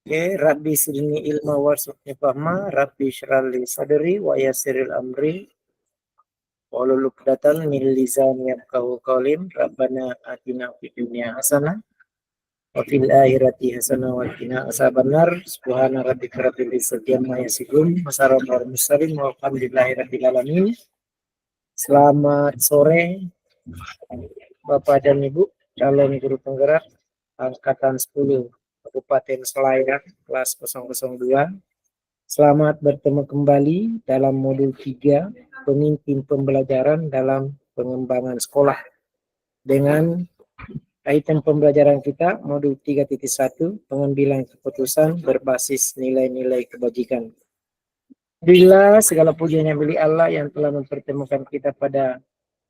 Oke, Rabbi sidni ilma warzuqni fahma, Rabbi syrali sadri wa yassiril amri, wahlul 'uqdatam min lisani yafqahu qawli, Rabbana atina fid dunya hasanah wa fil akhirati hasanah wa qina adzabannar. Subhana rabbika rabbil izzati amma yasifun, wa salamun alal mursalin walhamdulillahi rabbil alamin. Selamat sore Bapak dan Ibu calon guru penggerak angkatan 10 Kabupaten Selayar kelas 002. Selamat bertemu kembali dalam modul 3 pemimpin pembelajaran dalam pengembangan sekolah. Dengan item pembelajaran kita modul 3.1 pengambilan keputusan berbasis nilai-nilai kebajikan. Bila segala pujian yang milik Allah yang telah mempertemukan kita pada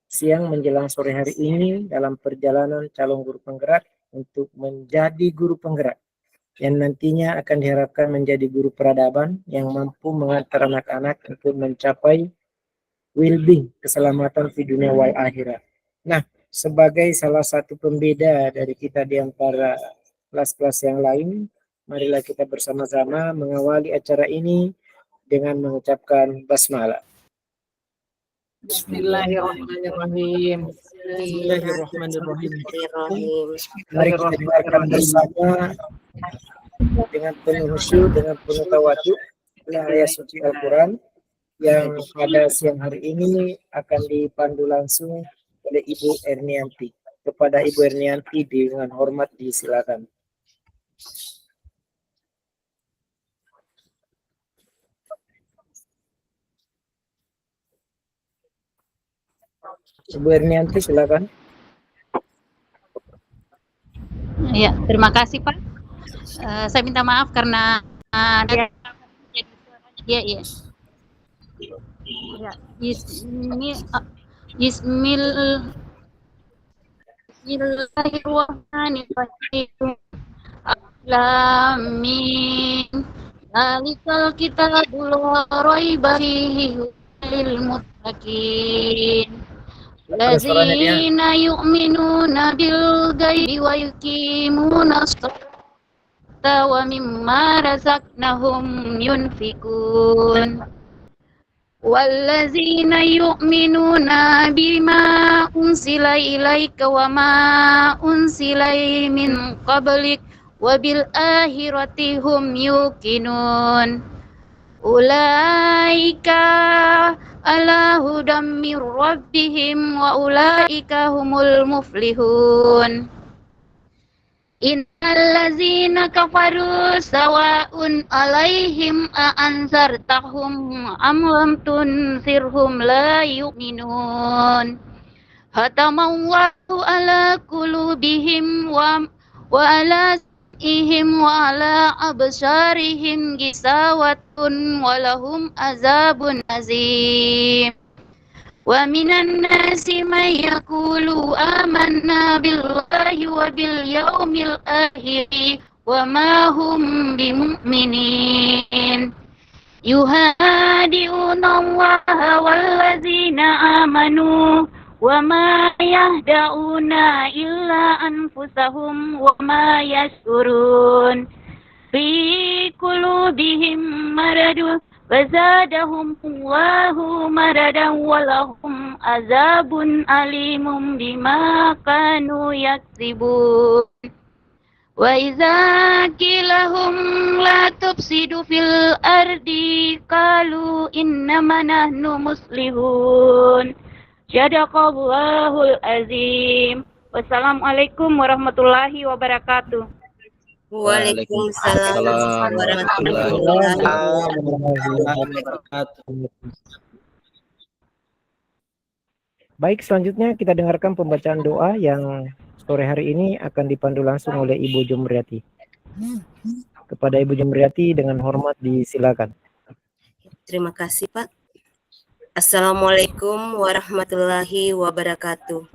siang menjelang sore hari ini dalam perjalanan calon guru penggerak untuk menjadi guru penggerak yang nantinya akan diharapkan menjadi guru peradaban yang mampu mengantar anak-anak untuk mencapai well-being, keselamatan di dunia wal akhirat. Nah, sebagai salah satu pembeda dari kita di antara kelas-kelas yang lain, marilah kita bersama-sama mengawali acara ini dengan mengucapkan basmalah. Bismillahirrahmanirrahim. Bismillahirrahmanirrahim. Mari kita dengarkan bersama dengan penuh khusyuk, dengan penuh tawaduk ayat suci Al-Quran yang pada siang hari ini akan dipandu langsung oleh Ibu Ernianti. Kepada Ibu Ernianti dengan hormat disilakan. Ibu Ernianti silakan. Ya, terima kasih Pak. Saya minta maaf karena ya. Bismillahirrahmanirrahim. Amin. Zalikal kitabul la raiba fihi lil muttaqin. Lazina yu'minuna bil ghaibi wa yuqimuna as-salata wa mimma razaqnahum yunfikun. Wallazina yu'minuna bima unsila ilaika wa ma unsila min qablik wa bil akhirati hum yuqinun. Ulaika ala hudam mir rabbihim wa ulaika humul muflihun. Innal ladzina kafaru sawa'un alaihim a anzartahum am lam tunzirhum la yu'minun. Hatamallahu ala qulubihim wa ala ihim wa ala absarihim gisawatun walahum azabun azim. Wa minan nasi man yaqulu amanna billahi wa bil yaumil akhir wa ma hum bimu'minin. Yuhadi'una Allaha wallazina amanu wa ma yahda'una illa anfusahum wa ma yashurun. Fi qulubihim maradun wazadahum Allahu maradan walahum azabun alimum bima kanu yaksibun. Wa idza qilahum la tufsidu fil ardi qalu innama nahnu muslihun. Shadaqallahul azim. Wassalamualaikum warahmatullahi wabarakatuh. Waalaikumsalam warahmatullahi wabarakatuh. Baik, selanjutnya kita dengarkan pembacaan doa yang sore hari ini akan dipandu langsung oleh Ibu Jumriyati. Kepada Ibu Jumriyati dengan hormat disilakan. Terima kasih Pak. Assalamualaikum warahmatullahi wabarakatuh.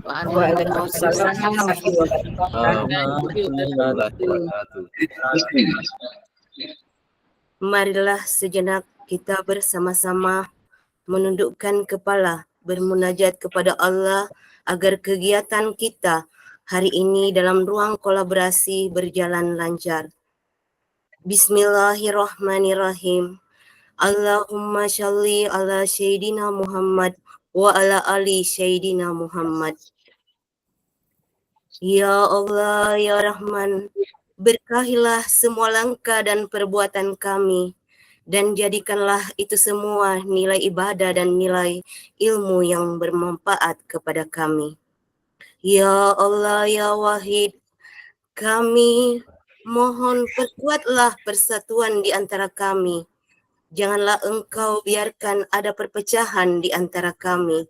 Waalaikumsalam warahmatullahi wabarakatuh. Marilah sejenak kita bersama-sama menundukkan kepala, bermunajat kepada Allah agar kegiatan kita hari ini dalam ruang kolaborasi berjalan lancar. Bismillahirrahmanirrahim. Allahumma sholli ala Sayyidina Muhammad wa ala ali Sayyidina Muhammad. Ya Allah, ya Rahman, berkahilah semua langkah dan perbuatan kami, dan jadikanlah itu semua nilai ibadah dan nilai ilmu yang bermanfaat kepada kami. Ya Allah, ya Wahid, kami mohon perkuatlah persatuan di antara kami. Janganlah Engkau biarkan ada perpecahan di antara kami.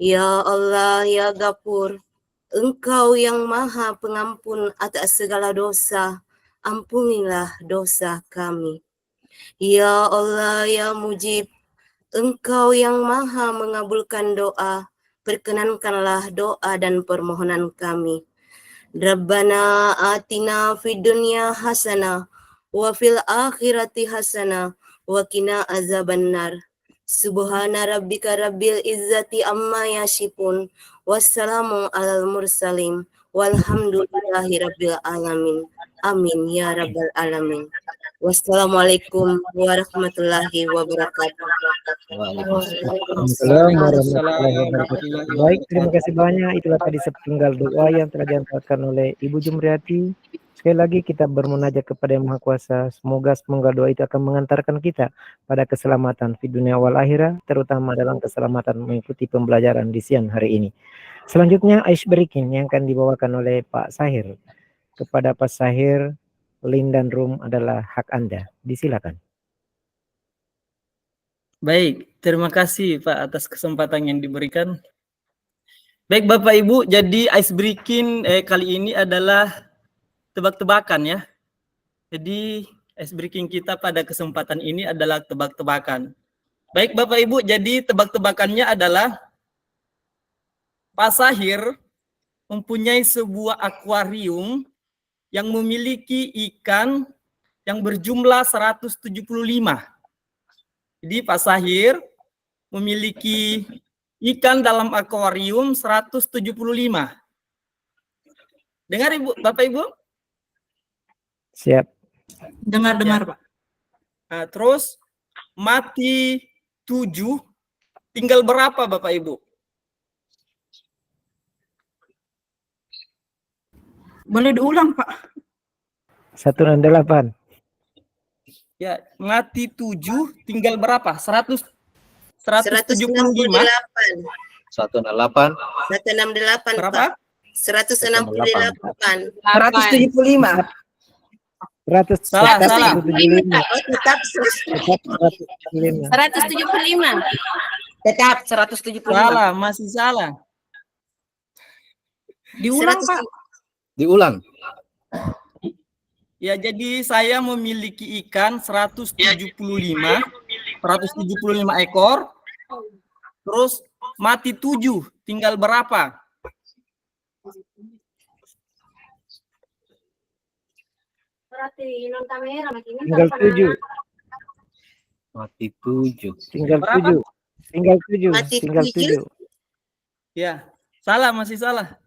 Ya Allah, ya Ghafur, Engkau yang Maha Pengampun atas segala dosa, ampunilah dosa kami. Ya Allah, ya Mujib, Engkau yang Maha mengabulkan doa, perkenankanlah doa dan permohonan kami. Rabbana atina fid dunya hasanah wa fil akhirati hasanah wa qina azabannar. Subhana rabbika rabbil izzati amma yasifun. Wassalamu alal mursalin. Walhamdulillahi rabbil alamin. Amin ya rabbal alamin. Wassalamualaikum warahmatullahi wabarakatuh. Waalaikumsalam warahmatullahi wabarakatuh. Baik, terima kasih banyak. Itulah tadi sepenggal doa yang telah diantarkan oleh Ibu Jumriati. Sekali lagi kita bermunajat kepada Yang Maha Kuasa. Semoga doa itu akan mengantarkan kita pada keselamatan di dunia wal akhirah, terutama dalam keselamatan mengikuti pembelajaran di siang hari ini. Selanjutnya ice breaking yang akan dibawakan oleh Pak Sahir. Kepada Pak Sahir, link dan room adalah hak Anda. Disilakan. Baik, terima kasih Pak atas kesempatan yang diberikan. Baik Bapak Ibu, jadi ice breaking kali ini adalah tebak-tebakan ya. Jadi ice breaking kita pada kesempatan ini adalah tebak-tebakan. Baik Bapak Ibu, jadi tebak-tebakannya adalah Pak Sahir mempunyai sebuah akuarium yang memiliki ikan yang berjumlah 175. Jadi Pak Sahir memiliki ikan dalam akuarium 175. Dengar Ibu, Bapak Ibu? Siap. Dengar, Pak. Nah, terus mati 7, tinggal berapa Bapak Ibu? Boleh diulang, Pak? 168. Ya, mati 7, tinggal berapa? 175. 168. 168. 168, Berapa? Pak. 168. 175. 100. Salah. Oh, tetap 175. 175. Tetap 175. Salah, masih salah. Diulang, Pak. Diulang. Ya, jadi saya memiliki ikan 175 ekor. Terus mati 7, tinggal berapa? Tinggal 7. Mati 7. Tinggal Berapa? 7. Tinggal 7. Mati Tinggal 7. 7. Ya, salah, masih salah.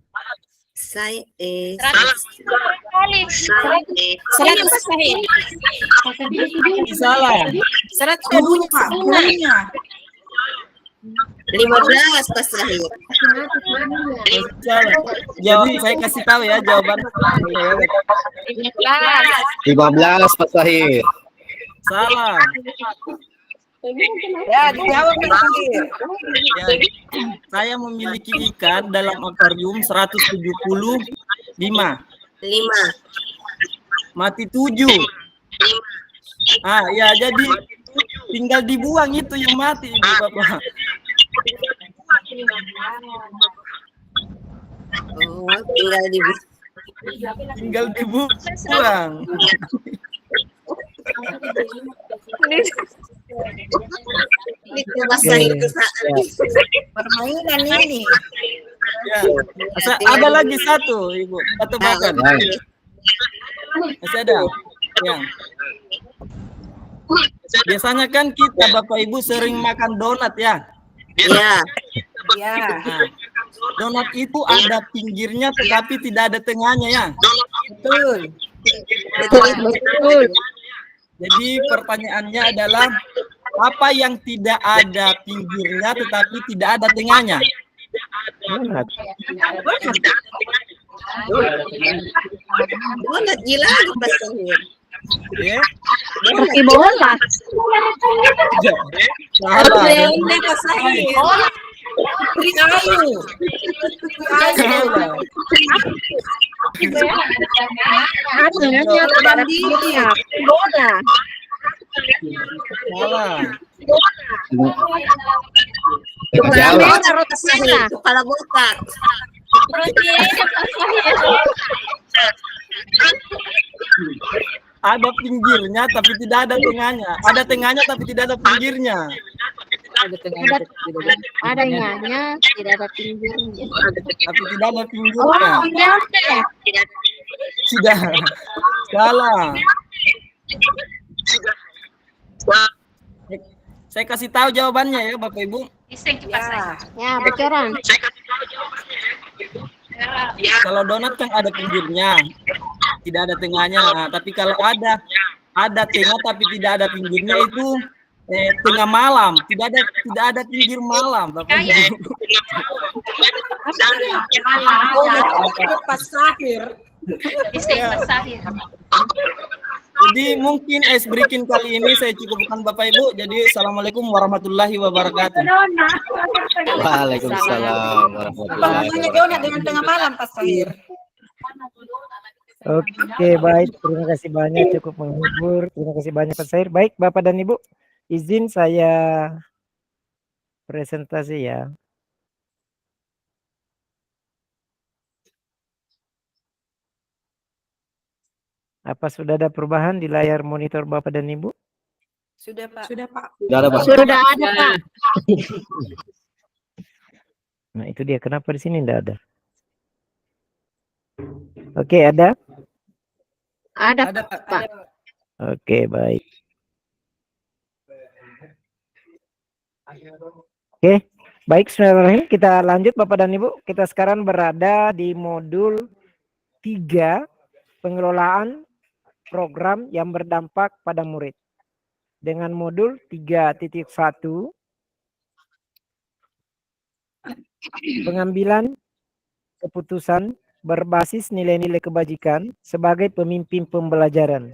Saya Masih salah. 10, Pak. Bulannya. 15 Pak Sahir. Masih salah. Jawab, saya kasih tahu ya jawaban. 15 Pak Sahir. Salah. Ya, dijawab, Pak Sahir. Ya, saya memiliki ikan dalam akuarium 175. 5. Mati 7. Ah, ya, jadi tinggal dibuang itu yang mati, Ibu Bapak. Oh, tinggal di Tinggal dibuang. itu Pak Sahir Permainan ini. Ya. Ada lagi satu, Ibu. Tebakan. Masih ada. Ya. Biasanya kan kita Bapak Ibu sering makan donat ya. Ya. Ya. Nah, donat itu ada pinggirnya tetapi tidak ada tengahnya ya. Betul. Betul. Jadi pertanyaannya adalah apa yang tidak ada pinggirnya tetapi tidak ada tengahnya? Donat. Donat gila lagi Pak Sahir. Ya. Roti bola. Salah. Ini Pak Sahir. Kayu. Salah. Salah. Jawab. Pak Sahir, kepala botak. Ada pinggirnya tapi tidak ada tengahnya. Ada tengahnya tapi tidak ada pinggirnya. Ada nyanya, tidak ada pinggirnya. Tapi tidak ada pinggirnya. Sudah. Salah. Saya kasih tahu jawabannya ya Bapak Ibu. Ya. Ya, bocoran. Kalau donat kan ada pinggirnya, tidak ada tengahnya. Nah, tapi kalau ada tengah tapi tidak ada pinggirnya itu tengah malam, tidak ada pinggir malam, Bapak Ibu. Pak Sahir. Jadi mungkin ice breaking kali ini saya cukupkan Bapak Ibu. Jadi assalamualaikum warahmatullahi wabarakatuh. Waalaikumsalam warahmatullahi Hubungannya donat wabarakatuh. dengan tengah malam Pak Sahir. Oke, baik. Terima kasih banyak, cukup menghibur. Terima kasih banyak Pak Sair. Baik, Bapak dan Ibu, izin saya presentasi ya. Apa sudah ada perubahan di layar monitor Bapak dan Ibu? Sudah Pak. Sudah Pak. Sudah ada, Pak. Sudah ada, Pak. Nah, itu dia. Kenapa di sini tidak ada? Oke, ada? Ada, Ada Pak. Pak. Oke, baik. Oke, baik, Bismillahirrahmanirrahim. Kita lanjut Bapak dan Ibu. Kita sekarang berada di modul 3, pengelolaan program yang berdampak pada murid. Dengan modul 3.1, pengambilan keputusan berbasis nilai-nilai kebajikan sebagai pemimpin pembelajaran.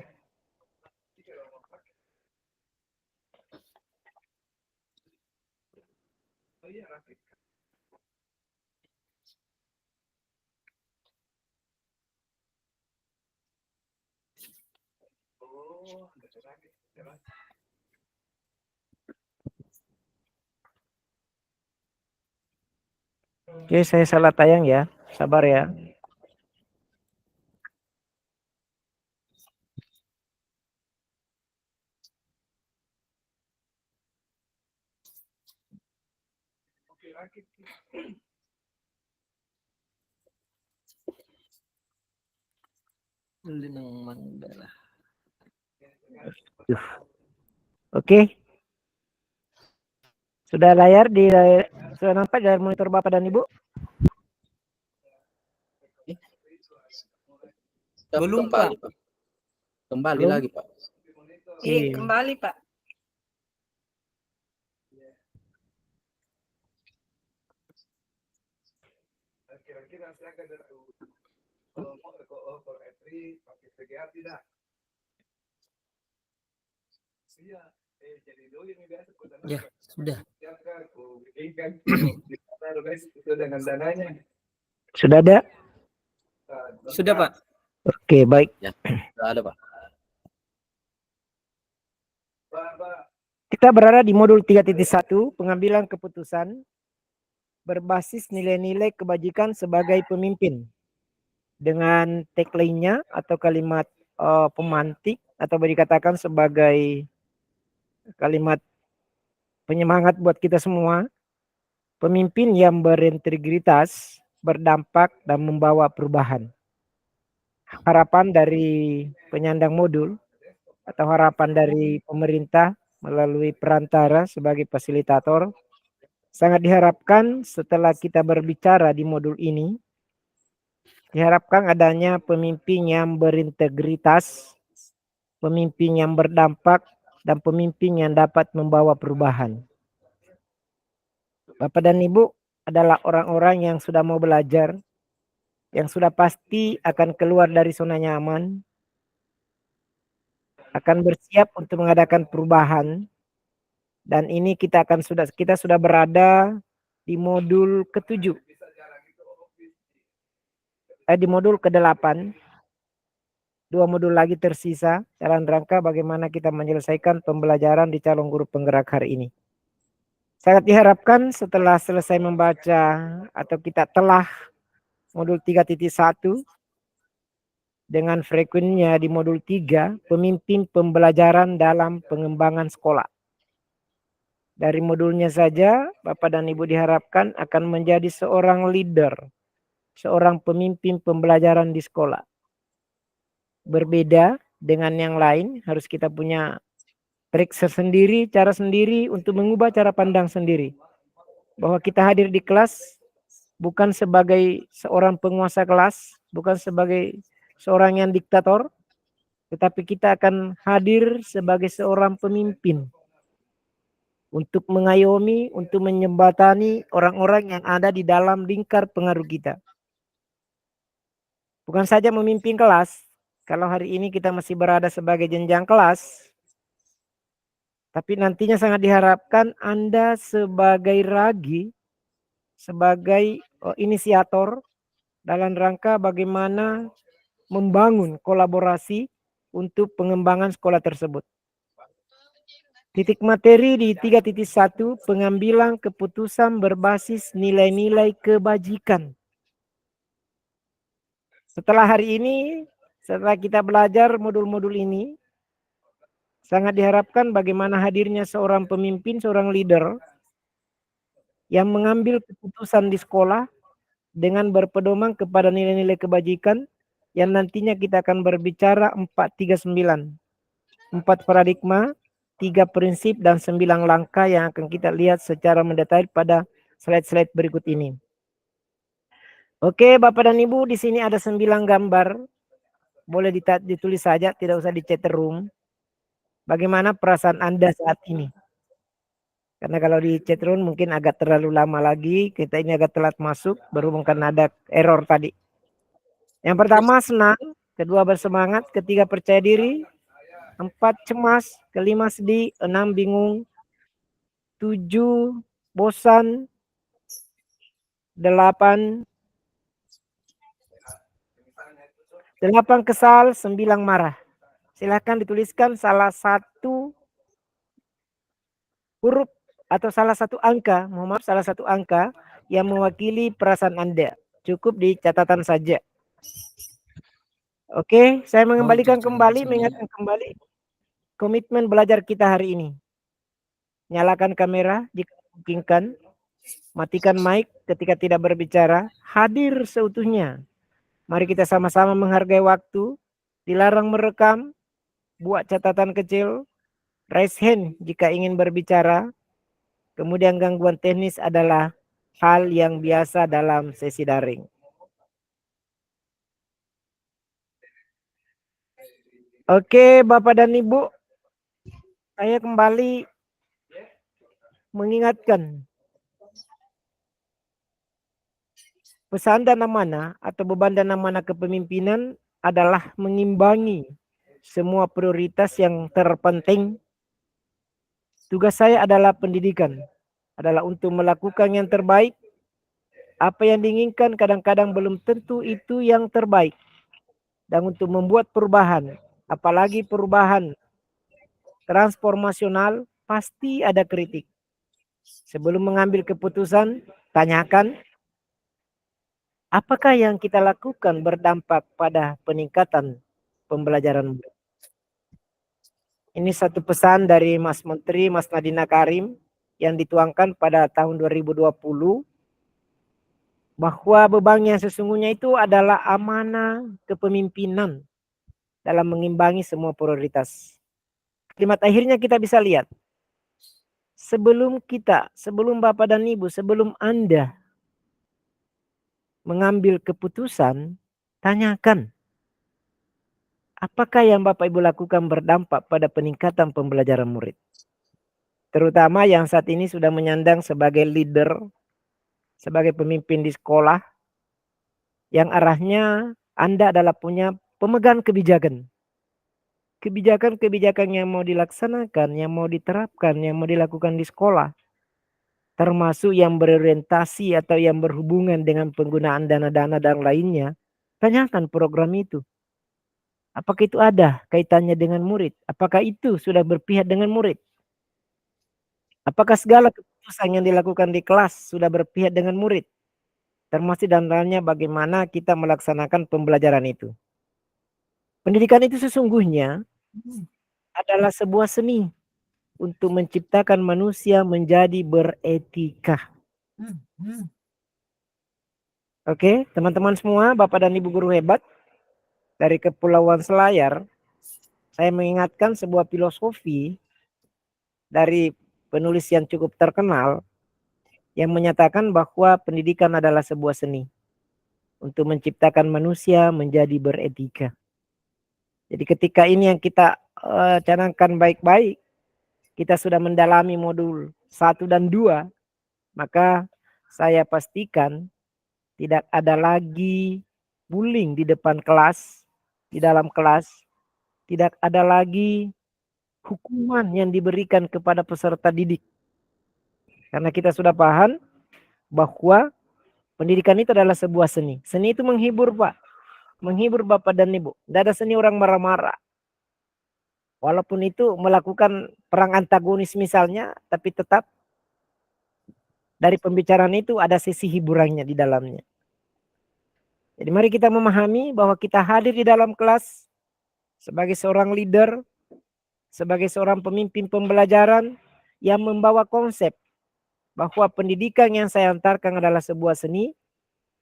Oke, saya salah tayang ya. Sabar ya. Oke. Sudah sudah nampak dari monitor Bapak dan Ibu? Belum, Kembali, Pak. Kembali Belum? lagi, Pak. Iya, kembali Pak. Ya, sudah. Sudah ada? Sudah, Pak. Oke, baik. Ya, sudah ada, Pak. Kita berada di modul 3.1, pengambilan keputusan berbasis nilai-nilai kebajikan sebagai pemimpin. Dengan tagline-nya atau kalimat pemantik atau boleh dikatakan sebagai kalimat penyemangat buat kita semua. Pemimpin yang berintegritas, berdampak, dan membawa perubahan. Harapan dari penyandang modul atau harapan dari pemerintah melalui perantara sebagai fasilitator, sangat diharapkan setelah kita berbicara di modul ini, diharapkan adanya pemimpin yang berintegritas, pemimpin yang berdampak, dan pemimpin yang dapat membawa perubahan. Bapak dan Ibu adalah orang-orang yang sudah mau belajar, yang sudah pasti akan keluar dari zona nyaman, akan bersiap untuk mengadakan perubahan. Dan ini kita sudah berada di modul ke-7. Di modul ke-8. 2 modul lagi tersisa dalam rangka bagaimana kita menyelesaikan pembelajaran di calon guru penggerak hari ini. Sangat diharapkan setelah selesai membaca atau kita telah modul 3.1 dengan frekuensinya di modul 3, pemimpin pembelajaran dalam pengembangan sekolah. Dari modulnya saja, Bapak dan Ibu diharapkan akan menjadi seorang leader, seorang pemimpin pembelajaran di sekolah. Berbeda dengan yang lain, harus kita punya trik sendiri, cara sendiri untuk mengubah cara pandang sendiri. Bahwa kita hadir di kelas bukan sebagai seorang penguasa kelas, bukan sebagai seorang yang diktator, tetapi kita akan hadir sebagai seorang pemimpin untuk mengayomi, untuk menjembatani orang-orang yang ada di dalam lingkar pengaruh kita. Bukan saja memimpin kelas, kalau hari ini kita masih berada sebagai jenjang kelas, tapi nantinya sangat diharapkan Anda sebagai ragi, sebagai inisiator dalam rangka bagaimana membangun kolaborasi untuk pengembangan sekolah tersebut. Titik materi di 3.1, pengambilan keputusan berbasis nilai-nilai kebajikan. Setelah hari ini, setelah kita belajar modul-modul ini, sangat diharapkan bagaimana hadirnya seorang pemimpin, seorang leader yang mengambil keputusan di sekolah dengan berpedoman kepada nilai-nilai kebajikan yang nantinya kita akan berbicara 439. 4 paradigma, 3 prinsip, dan 9 langkah yang akan kita lihat secara mendetail pada slide-slide berikut ini. Oke, Bapak dan Ibu, di sini ada 9 gambar. Boleh ditulis saja, tidak usah di chat room. Bagaimana perasaan Anda saat ini? Karena kalau di chat room mungkin agak terlalu lama lagi. Kita ini agak telat masuk, berhubung karena ada error tadi. Yang pertama senang, kedua bersemangat, ketiga percaya diri, 4 cemas, kelima sedih, 6 bingung, 7 bosan, 8 kesal, 9 marah. Silakan dituliskan salah satu huruf atau salah satu angka, salah satu angka yang mewakili perasaan Anda. Cukup di catatan saja. Oke, saya mengembalikan mengingatkan kembali komitmen belajar kita hari ini. Nyalakan kamera jika memungkinkan, matikan mic ketika tidak berbicara, hadir seutuhnya. Mari kita sama-sama menghargai waktu, dilarang merekam, buat catatan kecil, raise hand jika ingin berbicara. Kemudian gangguan teknis adalah hal yang biasa dalam sesi daring. Oke, Bapak dan Ibu, saya kembali mengingatkan pesan dan amanah atau beban dan amanah kepemimpinan adalah mengimbangi semua prioritas yang terpenting. Tugas saya adalah pendidikan, adalah untuk melakukan yang terbaik. Apa yang diinginkan kadang-kadang belum tentu itu yang terbaik. Dan untuk membuat perubahan, apalagi perubahan transformasional, pasti ada kritik. Sebelum mengambil keputusan, tanyakan, apakah yang kita lakukan berdampak pada peningkatan pembelajaran? Ini satu pesan dari Mas Menteri, Mas Nadiem Makarim, yang dituangkan pada tahun 2020, bahwa beban yang sesungguhnya itu adalah amanah kepemimpinan dalam mengimbangi semua prioritas. Kalimat akhirnya kita bisa lihat, sebelum Bapak dan Ibu, sebelum Anda mengambil keputusan, tanyakan, apakah yang Bapak Ibu lakukan berdampak pada peningkatan pembelajaran murid? Terutama yang saat ini sudah menyandang sebagai leader, sebagai pemimpin di sekolah, yang arahnya Anda adalah punya pemegang kebijakan. Kebijakan-kebijakan yang mau dilaksanakan, yang mau diterapkan, yang mau dilakukan di sekolah, termasuk yang berorientasi atau yang berhubungan dengan penggunaan dana-dana dan lainnya, tanyakan program itu. Apakah itu ada kaitannya dengan murid? Apakah itu sudah berpihak dengan murid? Apakah segala keputusan yang dilakukan di kelas sudah berpihak dengan murid? Termasuk dalamnya bagaimana kita melaksanakan pembelajaran itu. Pendidikan itu sesungguhnya adalah sebuah seni untuk menciptakan manusia menjadi beretika. Oke, teman-teman semua, Bapak dan Ibu guru hebat dari Kepulauan Selayar, saya mengingatkan sebuah filosofi dari penulis yang cukup terkenal yang menyatakan bahwa pendidikan adalah sebuah seni untuk menciptakan manusia menjadi beretika. Jadi ketika ini yang kita canangkan baik-baik, kita sudah mendalami modul 1 dan 2, maka saya pastikan tidak ada lagi bullying di depan kelas, di dalam kelas, tidak ada lagi hukuman yang diberikan kepada peserta didik. Karena kita sudah paham bahwa pendidikan itu adalah sebuah seni. Seni itu menghibur, Pak. Menghibur Bapak dan Ibu. Tidak ada seni orang marah-marah. Walaupun itu melakukan perang antagonis misalnya, tapi tetap dari pembicaraan itu ada sisi hiburannya di dalamnya. Jadi mari kita memahami bahwa kita hadir di dalam kelas sebagai seorang leader, sebagai seorang pemimpin pembelajaran yang membawa konsep bahwa pendidikan yang saya antarkan adalah sebuah seni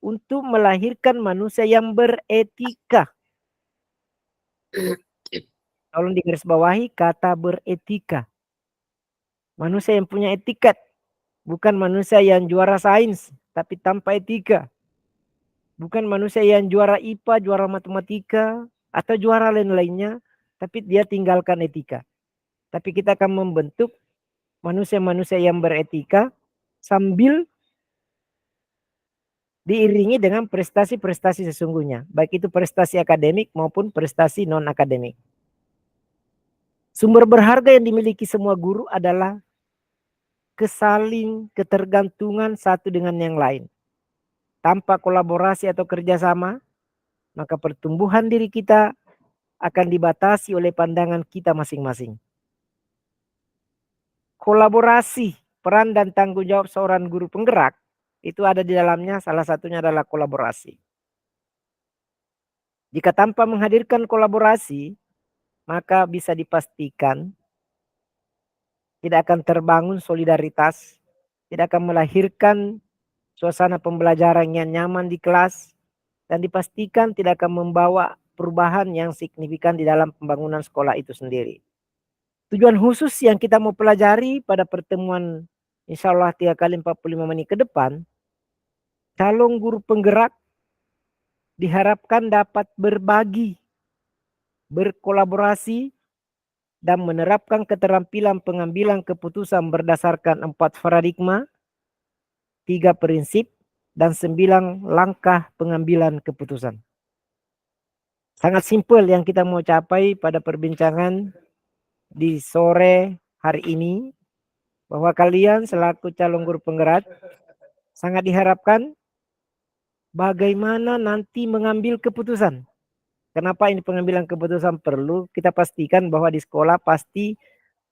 untuk melahirkan manusia yang beretika. Tolong digarisbawahi kata beretika. Manusia yang punya etiket. Bukan manusia yang juara sains, tapi tanpa etika. Bukan manusia yang juara IPA, juara matematika, atau juara lain-lainnya, tapi dia tinggalkan etika. Tapi kita akan membentuk manusia-manusia yang beretika sambil diiringi dengan prestasi-prestasi sesungguhnya. Baik itu prestasi akademik maupun prestasi non-akademik. Sumber berharga yang dimiliki semua guru adalah ketergantungan satu dengan yang lain. Tanpa kolaborasi atau kerjasama, maka pertumbuhan diri kita akan dibatasi oleh pandangan kita masing-masing. Kolaborasi, peran dan tanggung jawab seorang guru penggerak, itu ada di dalamnya, salah satunya adalah kolaborasi. Jika tanpa menghadirkan kolaborasi, maka bisa dipastikan tidak akan terbangun solidaritas, tidak akan melahirkan suasana pembelajaran yang nyaman di kelas, dan dipastikan tidak akan membawa perubahan yang signifikan di dalam pembangunan sekolah itu sendiri. Tujuan khusus yang kita mau pelajari pada pertemuan insya Allah 3 kali 45 menit ke depan, calon guru penggerak diharapkan dapat berbagi, berkolaborasi, dan menerapkan keterampilan pengambilan keputusan berdasarkan 4 paradigma, 3 prinsip, dan 9 langkah pengambilan keputusan. Sangat simpel yang kita mau capai pada perbincangan di sore hari ini, bahwa kalian selaku calon guru penggerak sangat diharapkan bagaimana nanti mengambil keputusan. Kenapa ini pengambilan keputusan perlu? Kita pastikan bahwa di sekolah pasti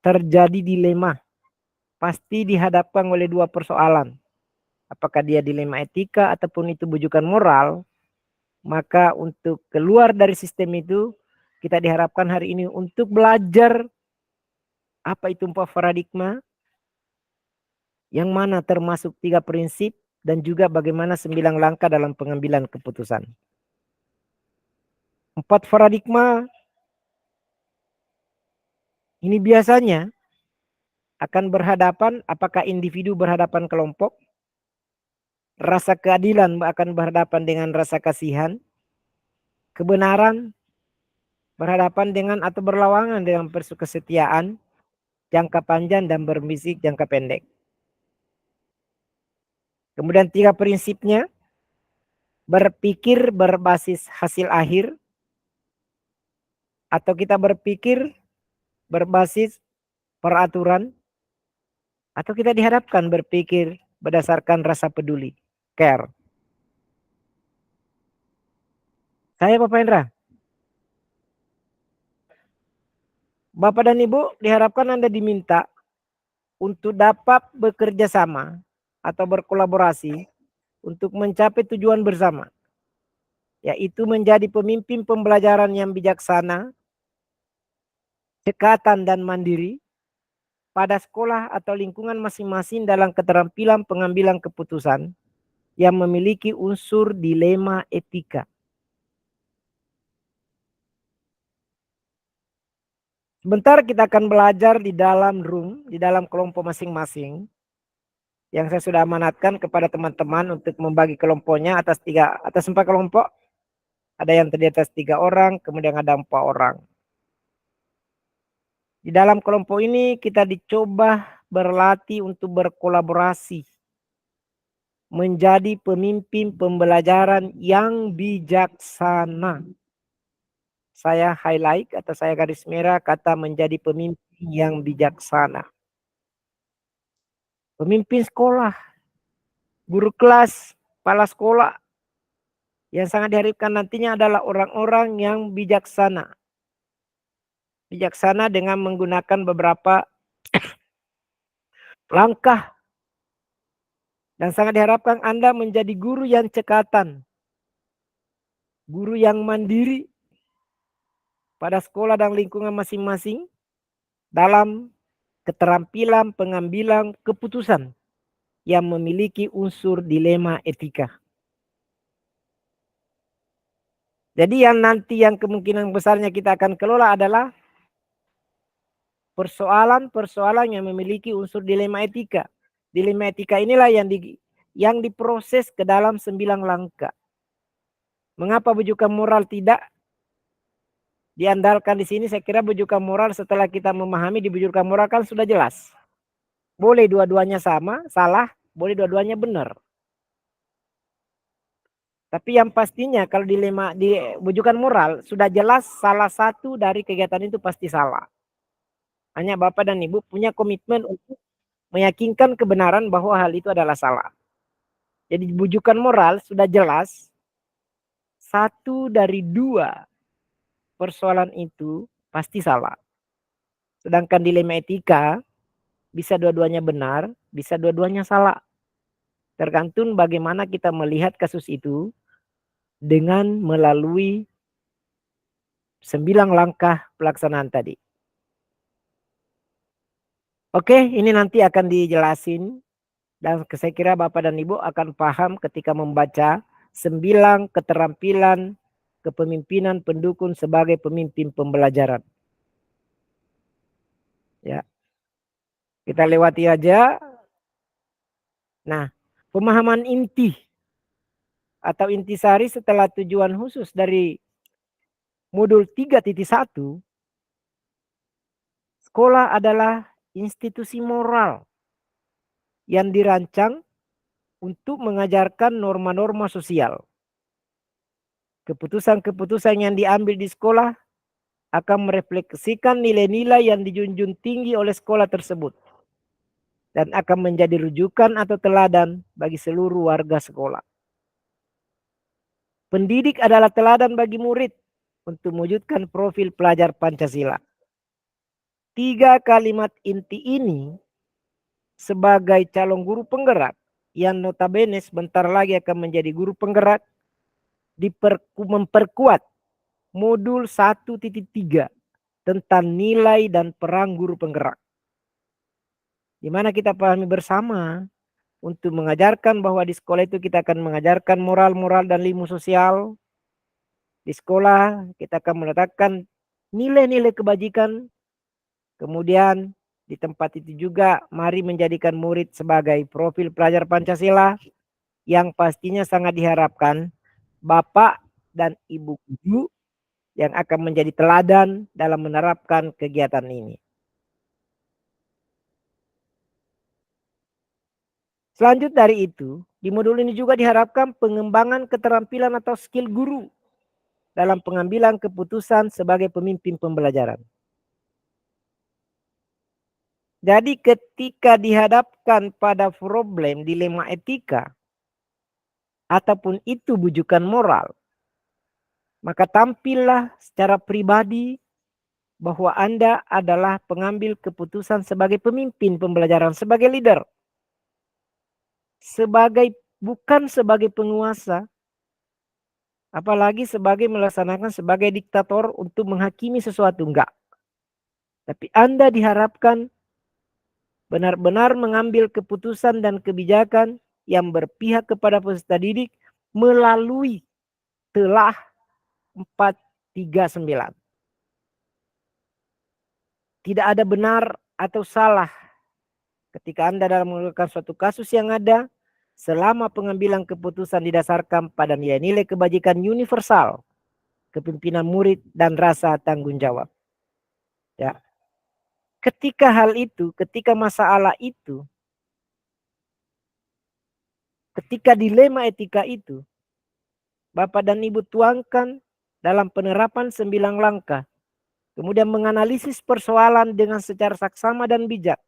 terjadi dilema. Pasti dihadapkan oleh 2 persoalan. Apakah dia dilema etika ataupun itu bujukan moral. Maka untuk keluar dari sistem itu, kita diharapkan hari ini untuk belajar apa itu 4 paradigma. Yang mana termasuk 3 prinsip dan juga bagaimana 9 langkah dalam pengambilan keputusan. 4 paradigma ini biasanya akan berhadapan, apakah individu berhadapan kelompok, rasa keadilan akan berhadapan dengan rasa kasihan, kebenaran berhadapan dengan atau berlawanan dengan prinsip kesetiaan jangka panjang dan bermisi jangka pendek. Kemudian 3 prinsipnya, berpikir berbasis hasil akhir, atau kita berpikir berbasis peraturan, atau kita dihadapkan berpikir berdasarkan rasa peduli, care. Saya Bapak Hendra. Bapak dan Ibu diharapkan Anda diminta untuk dapat bekerja sama atau berkolaborasi untuk mencapai tujuan bersama, yaitu menjadi pemimpin pembelajaran yang bijaksana, cekatan dan mandiri pada sekolah atau lingkungan masing-masing dalam keterampilan pengambilan keputusan yang memiliki unsur dilema etika. Sebentar kita akan belajar di dalam room, di dalam kelompok masing-masing. Yang saya sudah amanatkan kepada teman-teman untuk membagi kelompoknya atas 4 kelompok. Ada yang terdiri atas 3 orang, kemudian ada 4 orang. Di dalam kelompok ini kita dicoba berlatih untuk berkolaborasi. Menjadi pemimpin pembelajaran yang bijaksana. Saya highlight atau saya garis merah kata menjadi pemimpin yang bijaksana. Pemimpin sekolah, guru kelas, kepala sekolah. Yang sangat diharapkan nantinya adalah orang-orang yang bijaksana. Bijaksana dengan menggunakan beberapa langkah. Dan sangat diharapkan Anda menjadi guru yang cekatan. Guru yang mandiri pada sekolah dan lingkungan masing-masing dalam keterampilan pengambilan keputusan yang memiliki unsur dilema etika. Jadi yang nanti yang kemungkinan besarnya kita akan kelola adalah persoalan-persoalan yang memiliki unsur dilema etika. Dilema etika inilah yang diproses ke dalam 9 langkah. Mengapa bujukan moral tidak diandalkan di sini? Saya kira bujukan moral setelah kita memahami di bujukan moral kan sudah jelas. Boleh dua-duanya salah, boleh dua-duanya benar. Tapi yang pastinya kalau di bujukan moral sudah jelas salah satu dari kegiatan itu pasti salah. Hanya Bapak dan Ibu punya komitmen untuk meyakinkan kebenaran bahwa hal itu adalah salah. Jadi bujukan moral sudah jelas 1 dari 2 persoalan itu pasti salah. Sedangkan dilema etika bisa dua-duanya benar, bisa dua-duanya salah. Tergantung bagaimana kita melihat kasus itu dengan melalui 9 langkah pelaksanaan tadi. Oke, ini nanti akan dijelasin dan saya kira Bapak dan Ibu akan paham ketika membaca 9 keterampilan kepemimpinan pendukung sebagai pemimpin pembelajaran. Ya. Kita lewati aja. Nah, pemahaman inti atau intisari setelah tujuan khusus dari modul 3.1, sekolah adalah institusi moral yang dirancang untuk mengajarkan norma-norma sosial. Keputusan-keputusan yang diambil di sekolah akan merefleksikan nilai-nilai yang dijunjung tinggi oleh sekolah tersebut dan akan menjadi rujukan atau teladan bagi seluruh warga sekolah. Pendidik adalah teladan bagi murid untuk mewujudkan profil pelajar Pancasila. 3 kalimat inti ini sebagai calon guru penggerak yang notabene sebentar lagi akan menjadi guru penggerak memperkuat modul 1.3 tentang nilai dan peran guru penggerak. Di mana kita pahami bersama untuk mengajarkan bahwa di sekolah itu kita akan mengajarkan moral-moral dan ilmu sosial. Di sekolah kita akan meletakkan nilai-nilai kebajikan. Kemudian di tempat itu juga mari menjadikan murid sebagai profil pelajar Pancasila yang pastinya sangat diharapkan Bapak dan Ibu guru yang akan menjadi teladan dalam menerapkan kegiatan ini. Selanjut dari itu, di modul ini juga diharapkan pengembangan keterampilan atau skill guru dalam pengambilan keputusan sebagai pemimpin pembelajaran. Jadi ketika dihadapkan pada problem dilema etika, ataupun itu bujukan moral, maka tampillah secara pribadi bahwa Anda adalah pengambil keputusan sebagai pemimpin pembelajaran, sebagai leader. Bukan sebagai penguasa, apalagi sebagai melaksanakan sebagai diktator untuk menghakimi sesuatu, enggak. Tapi Anda diharapkan benar-benar mengambil keputusan dan kebijakan yang berpihak kepada peserta didik melalui telah 439. Tidak ada benar atau salah ketika Anda dalam melakukan suatu kasus yang ada, selama pengambilan keputusan didasarkan pada nilai-nilai kebajikan universal, kepemimpinan murid, dan rasa tanggung jawab. Ya. Ketika hal itu, ketika masalah itu, ketika dilema etika itu, Bapak dan Ibu tuangkan dalam penerapan 9 langkah, kemudian menganalisis persoalan dengan secara saksama dan bijak,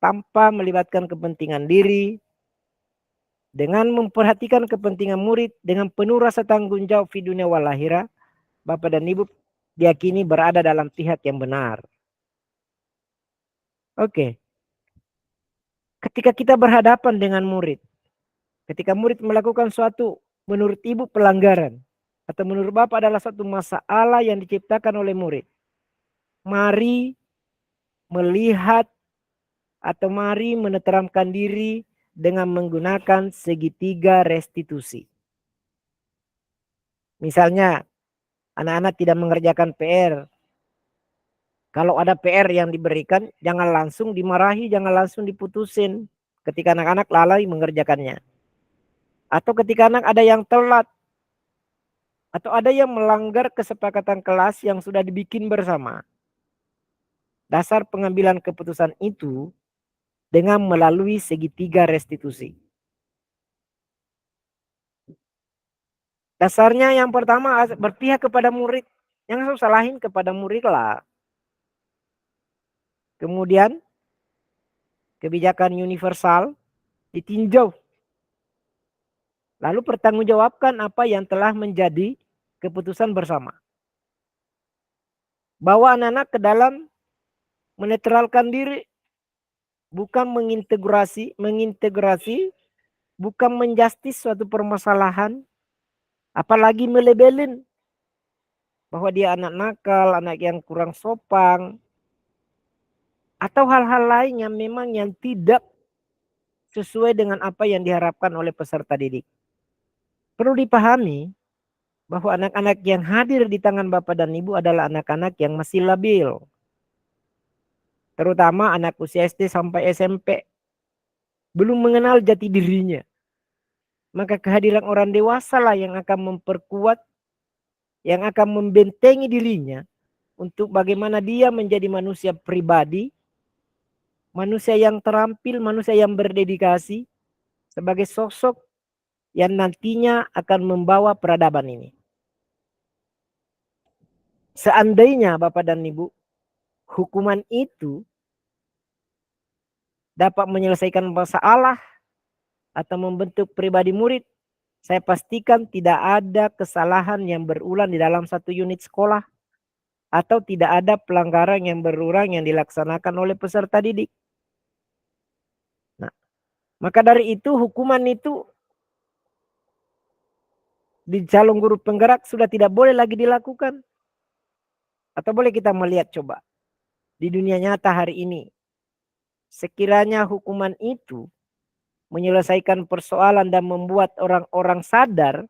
tanpa melibatkan kepentingan diri, dengan memperhatikan kepentingan murid, dengan penuh rasa tanggung jawab fi dunia wal akhirah, Bapak dan Ibu diyakini berada dalam pihak yang benar. Oke. Ketika kita berhadapan dengan murid, ketika murid melakukan suatu menurut Ibu pelanggaran, atau menurut Bapak adalah suatu masalah yang diciptakan oleh murid, mari melihat atau mari meneteramkan diri dengan menggunakan segitiga restitusi. Misalnya, anak-anak tidak mengerjakan PR. Kalau ada PR yang diberikan, jangan langsung dimarahi, jangan langsung diputusin ketika anak-anak lalai mengerjakannya. Atau ketika anak ada yang telat, atau ada yang melanggar kesepakatan kelas yang sudah dibikin bersama. Dasar pengambilan keputusan itu dengan melalui segitiga restitusi. Dasarnya yang pertama berpihak kepada murid. Yang salahin kepada murid lah. Kemudian kebijakan universal ditinjau. Lalu pertanggungjawabkan apa yang telah menjadi keputusan bersama. Bawa anak-anak ke dalam menetralkan diri. Bukan mengintegrasi, bukan menjustis suatu permasalahan, apalagi melebelin bahwa dia anak nakal, anak yang kurang sopan, atau hal-hal lain yang memang yang tidak sesuai dengan apa yang diharapkan oleh peserta didik. Perlu dipahami bahwa anak-anak yang hadir di tangan Bapak dan Ibu adalah anak-anak yang masih labil. Terutama anak usia SD sampai SMP. Belum mengenal jati dirinya. Maka kehadiran orang dewasa lah yang akan memperkuat, yang akan membentengi dirinya untuk bagaimana dia menjadi manusia pribadi, manusia yang terampil, manusia yang berdedikasi sebagai sosok yang nantinya akan membawa peradaban ini. Seandainya Bapak dan Ibu, hukuman itu dapat menyelesaikan masalah atau membentuk pribadi murid, saya pastikan tidak ada kesalahan yang berulang di dalam satu unit sekolah atau tidak ada pelanggaran yang berulang yang dilaksanakan oleh peserta didik. Nah, maka dari itu hukuman itu di calon guru penggerak sudah tidak boleh lagi dilakukan. Atau boleh kita melihat coba di dunia nyata hari ini. Sekiranya hukuman itu menyelesaikan persoalan dan membuat orang-orang sadar,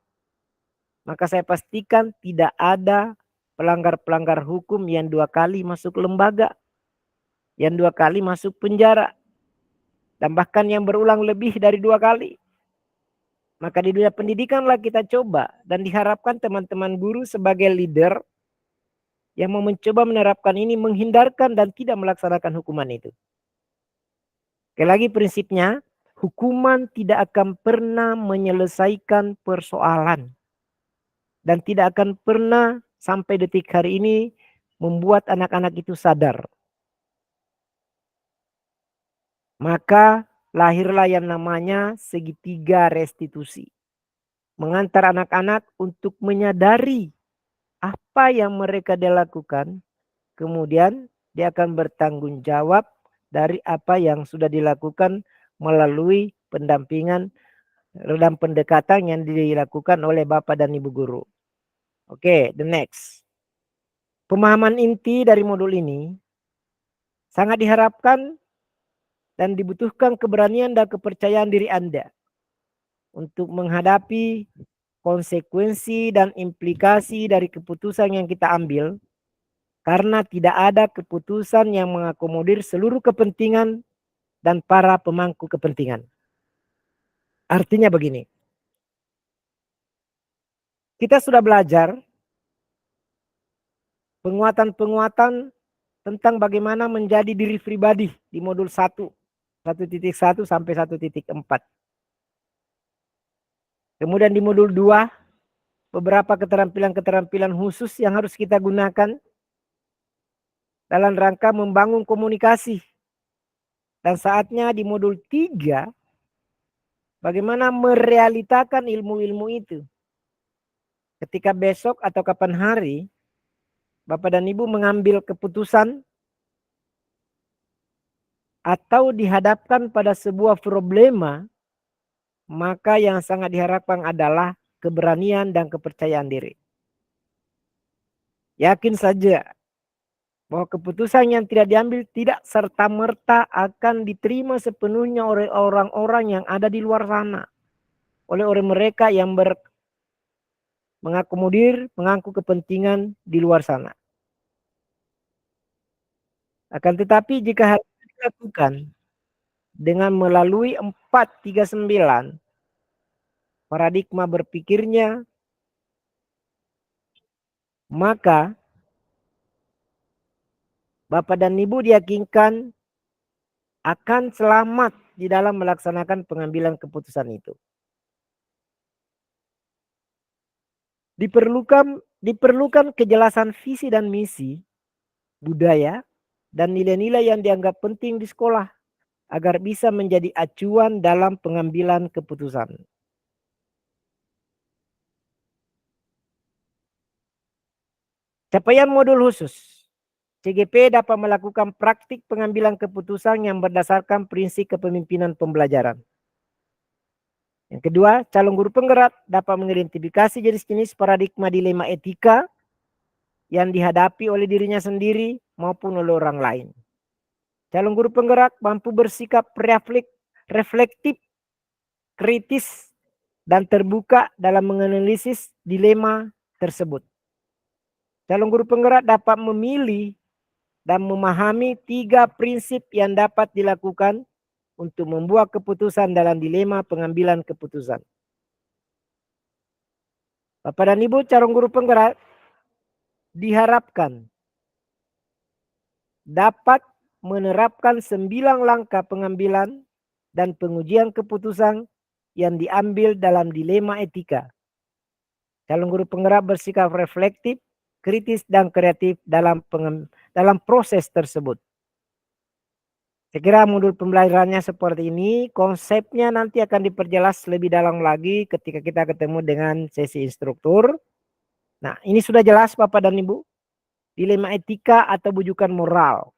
maka saya pastikan tidak ada pelanggar-pelanggar hukum yang 2 kali masuk lembaga, yang 2 kali masuk penjara, dan bahkan yang berulang lebih dari 2 kali. Maka di dunia pendidikanlah kita coba dan diharapkan teman-teman guru sebagai leader yang mau mencoba menerapkan ini menghindarkan dan tidak melaksanakan hukuman itu. Sekali lagi prinsipnya, hukuman tidak akan pernah menyelesaikan persoalan. Dan tidak akan pernah sampai detik hari ini membuat anak-anak itu sadar. Maka lahirlah yang namanya segitiga restitusi. Mengantar anak-anak untuk menyadari apa yang mereka dilakukan. Kemudian dia akan bertanggung jawab dari apa yang sudah dilakukan melalui pendampingan dan pendekatan yang dilakukan oleh Bapak dan Ibu guru. Oke, the next. Pemahaman inti dari modul ini sangat diharapkan dan dibutuhkan keberanian dan kepercayaan diri Anda untuk menghadapi konsekuensi dan implikasi dari keputusan yang kita ambil, karena tidak ada keputusan yang mengakomodir seluruh kepentingan dan para pemangku kepentingan. Artinya begini, kita sudah belajar penguatan-penguatan tentang bagaimana menjadi diri pribadi di modul 1, 1.1 sampai 1.4. Kemudian di modul 2, beberapa keterampilan-keterampilan khusus yang harus kita gunakan dalam rangka membangun komunikasi. Dan saatnya di modul 3, bagaimana merealitakan ilmu-ilmu itu. Ketika besok atau kapan hari, Bapak dan Ibu mengambil keputusan atau dihadapkan pada sebuah problema, maka yang sangat diharapkan adalah keberanian dan kepercayaan diri. Yakin saja bahwa keputusan yang tidak diambil tidak serta-merta akan diterima sepenuhnya oleh orang-orang yang ada di luar sana. Oleh orang mereka yang mengakomodir, mengaku kepentingan di luar sana. Akan tetapi jika hal itu dilakukan dengan melalui 439, paradigma berpikirnya, maka Bapak dan Ibu diyakinkan akan selamat di dalam melaksanakan pengambilan keputusan itu. Diperlukan kejelasan visi dan misi, budaya, dan nilai-nilai yang dianggap penting di sekolah agar bisa menjadi acuan dalam pengambilan keputusan. Capaian modul khusus. CGP dapat melakukan praktik pengambilan keputusan yang berdasarkan prinsip kepemimpinan pembelajaran. Yang kedua, calon guru penggerak dapat mengidentifikasi jenis-jenis paradigma dilema etika yang dihadapi oleh dirinya sendiri maupun oleh orang lain. Calon guru penggerak mampu bersikap reflektif, kritis, dan terbuka dalam menganalisis dilema tersebut. Calon guru penggerak dapat memilih dan memahami 3 prinsip yang dapat dilakukan untuk membuat keputusan dalam dilema pengambilan keputusan. Bapak dan Ibu calon guru penggerak diharapkan dapat menerapkan 9 langkah pengambilan dan pengujian keputusan yang diambil dalam dilema etika. Calon guru penggerak bersikap reflektif, kritis, dan kreatif dalam proses tersebut. Saya kira modul pembelajarannya seperti ini. Konsepnya nanti akan diperjelas lebih dalam lagi ketika kita ketemu dengan sesi instruktur. Nah, ini sudah jelas Bapak dan Ibu. Dilema etika atau bujukan moral.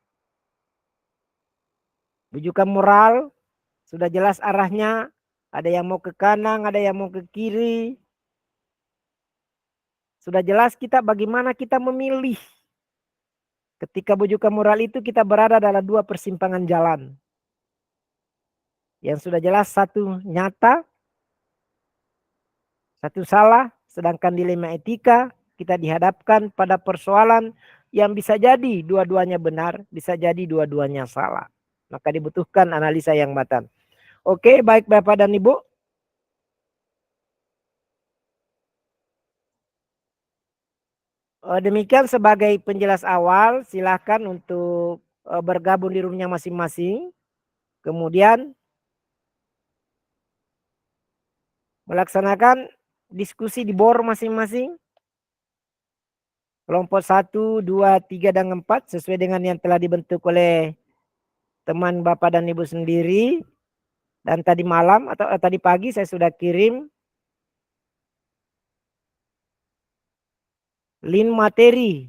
Bujukan moral sudah jelas arahnya. Ada yang mau ke kanan, ada yang mau ke kiri. Sudah jelas kita bagaimana kita memilih. Ketika bujukan moral itu kita berada dalam 2 persimpangan jalan. Yang sudah jelas satu nyata, satu salah, sedangkan dilema etika kita dihadapkan pada persoalan yang bisa jadi dua-duanya benar, bisa jadi dua-duanya salah. Maka dibutuhkan analisa yang matang. Oke, baik Bapak dan Ibu. Demikian sebagai penjelas awal, silahkan untuk bergabung di roomnya masing-masing. Kemudian melaksanakan diskusi di bor masing-masing. Kelompok 1, 2, 3, dan 4 sesuai dengan yang telah dibentuk oleh teman Bapak dan Ibu sendiri. Dan tadi malam atau tadi pagi saya sudah kirim link materi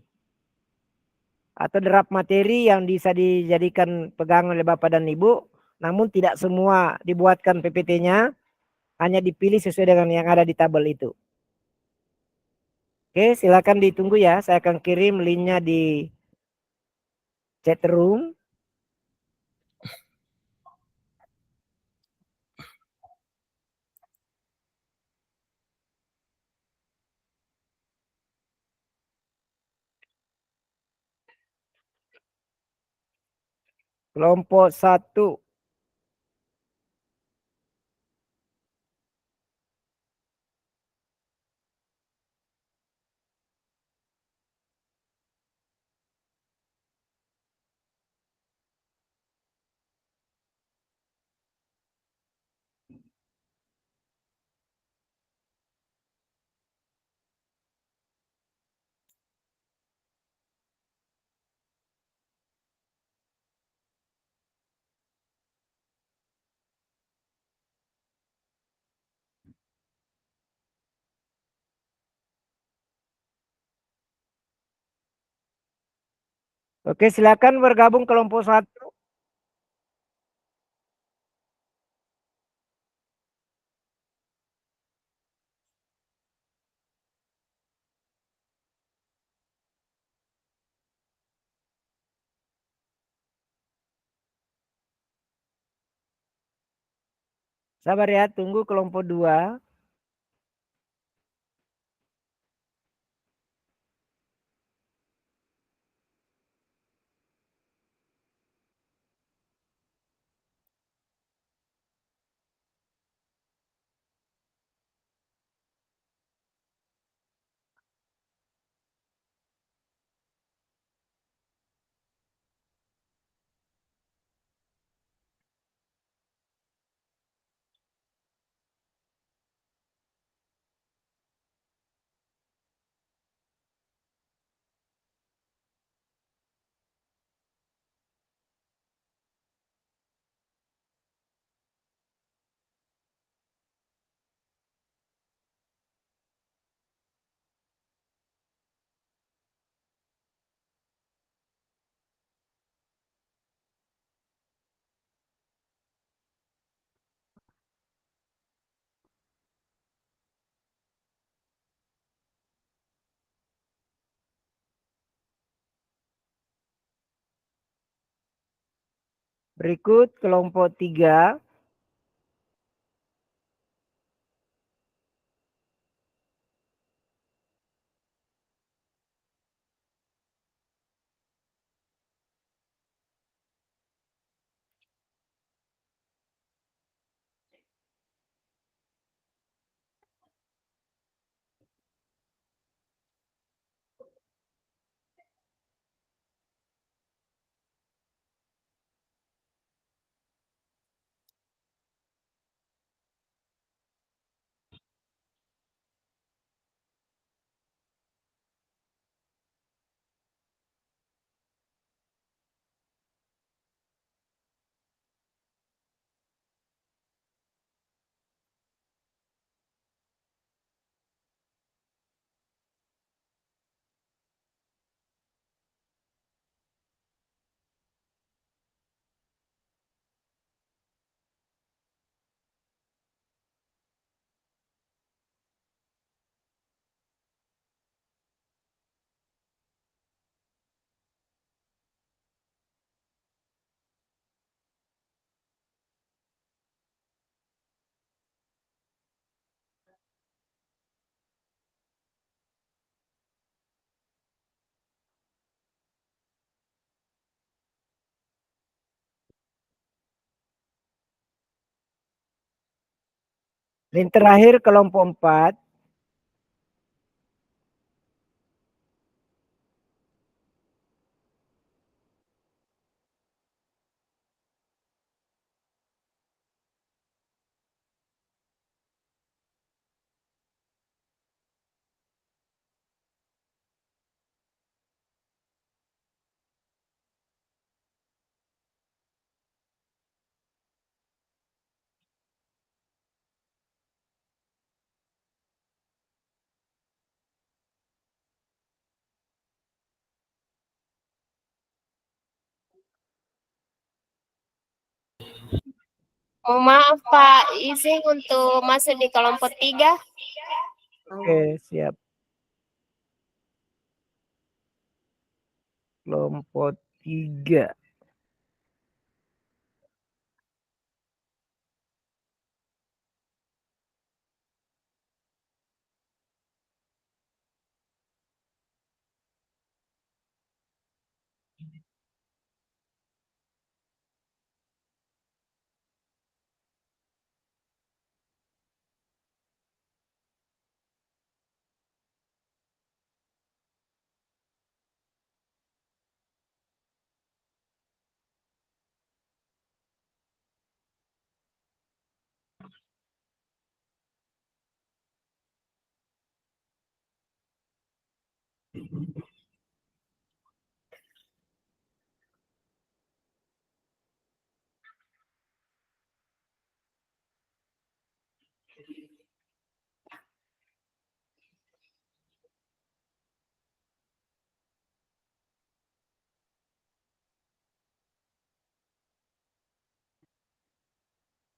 atau draft materi yang bisa dijadikan pegangan oleh Bapak dan Ibu. Namun tidak semua dibuatkan PPT-nya, hanya dipilih sesuai dengan yang ada di tabel itu. Oke, silakan ditunggu ya. Saya akan kirim linknya di chat room. Kelompok 1. Oke, silakan bergabung kelompok 1. Sabar ya, tunggu kelompok 2. Berikut kelompok 3. Link terakhir kelompok 4. Oh, maaf Pak, izin untuk masuk di kelompok 3. Oke, siap. Kelompok 3.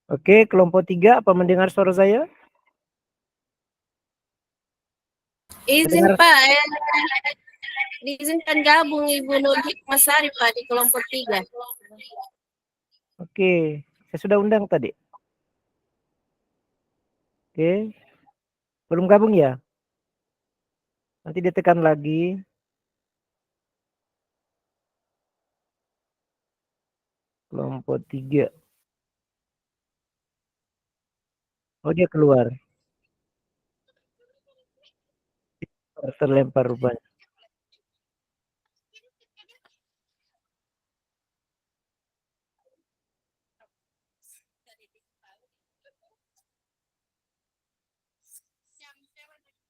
Oke, kelompok 3, apa mendengar suara saya? Izin Pak, diizinkan gabung Ibu Nur Hikmasari Pak di kelompok 3. Oke, saya sudah undang tadi. Oke, belum gabung ya? Nanti ditekan lagi. Kelompok 3. Oh, dia keluar. Terlempar rupanya.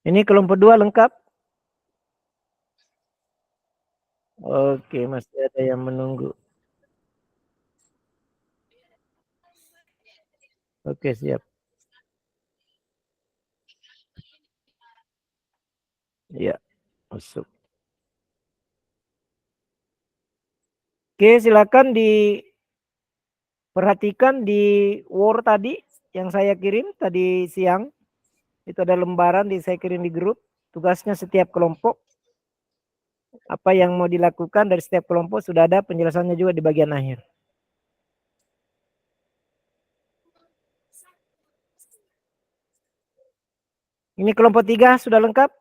Ini kelompok 2 lengkap? Oke, masih ada yang menunggu. Oke, siap. Ya, masuk. Oke, silakan diperhatikan di Word tadi yang saya kirim tadi siang. Itu ada lembaran saya kirim di grup. Tugasnya setiap kelompok. Apa yang mau dilakukan dari setiap kelompok sudah ada penjelasannya juga di bagian akhir. Ini kelompok 3 sudah lengkap?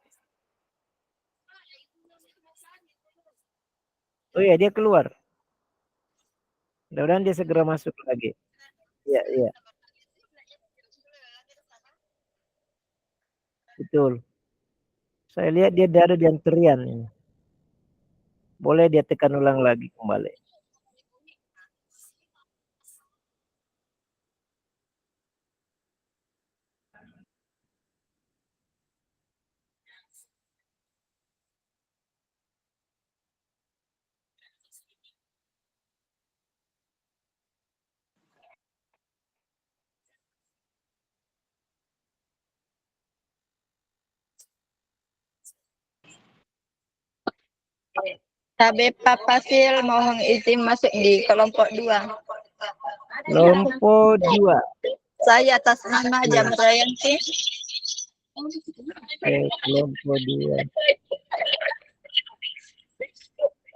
Oh iya, dia keluar. Mudah-mudahan dia segera masuk lagi. Iya, iya. Betul. Saya lihat dia ada di antrian ini. Boleh dia tekan ulang lagi kembali. Habib Papa Phil mohon izin masuk di kelompok 2. Kelompok 2. Saya atas nama Jamrayanti. Kelompok 2.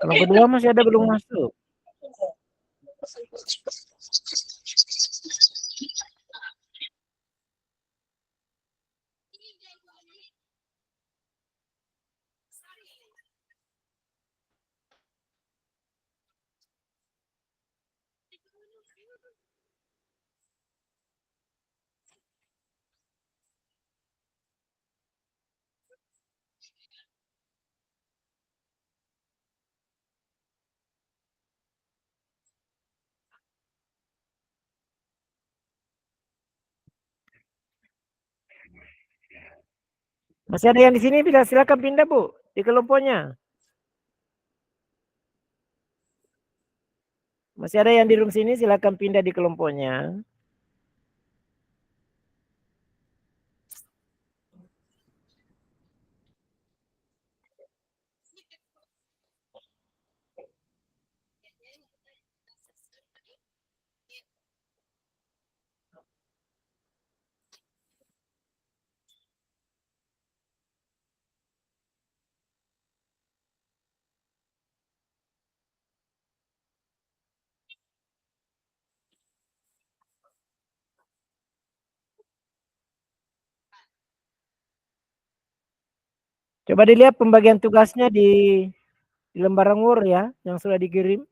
Kelompok 2 masih ada belum masuk. Masih ada yang di sini, silakan pindah Bu di kelompoknya. Masih ada yang di room sini, silakan pindah di kelompoknya. Coba dilihat pembagian tugasnya di lembaran Word ya, yang sudah dikirim.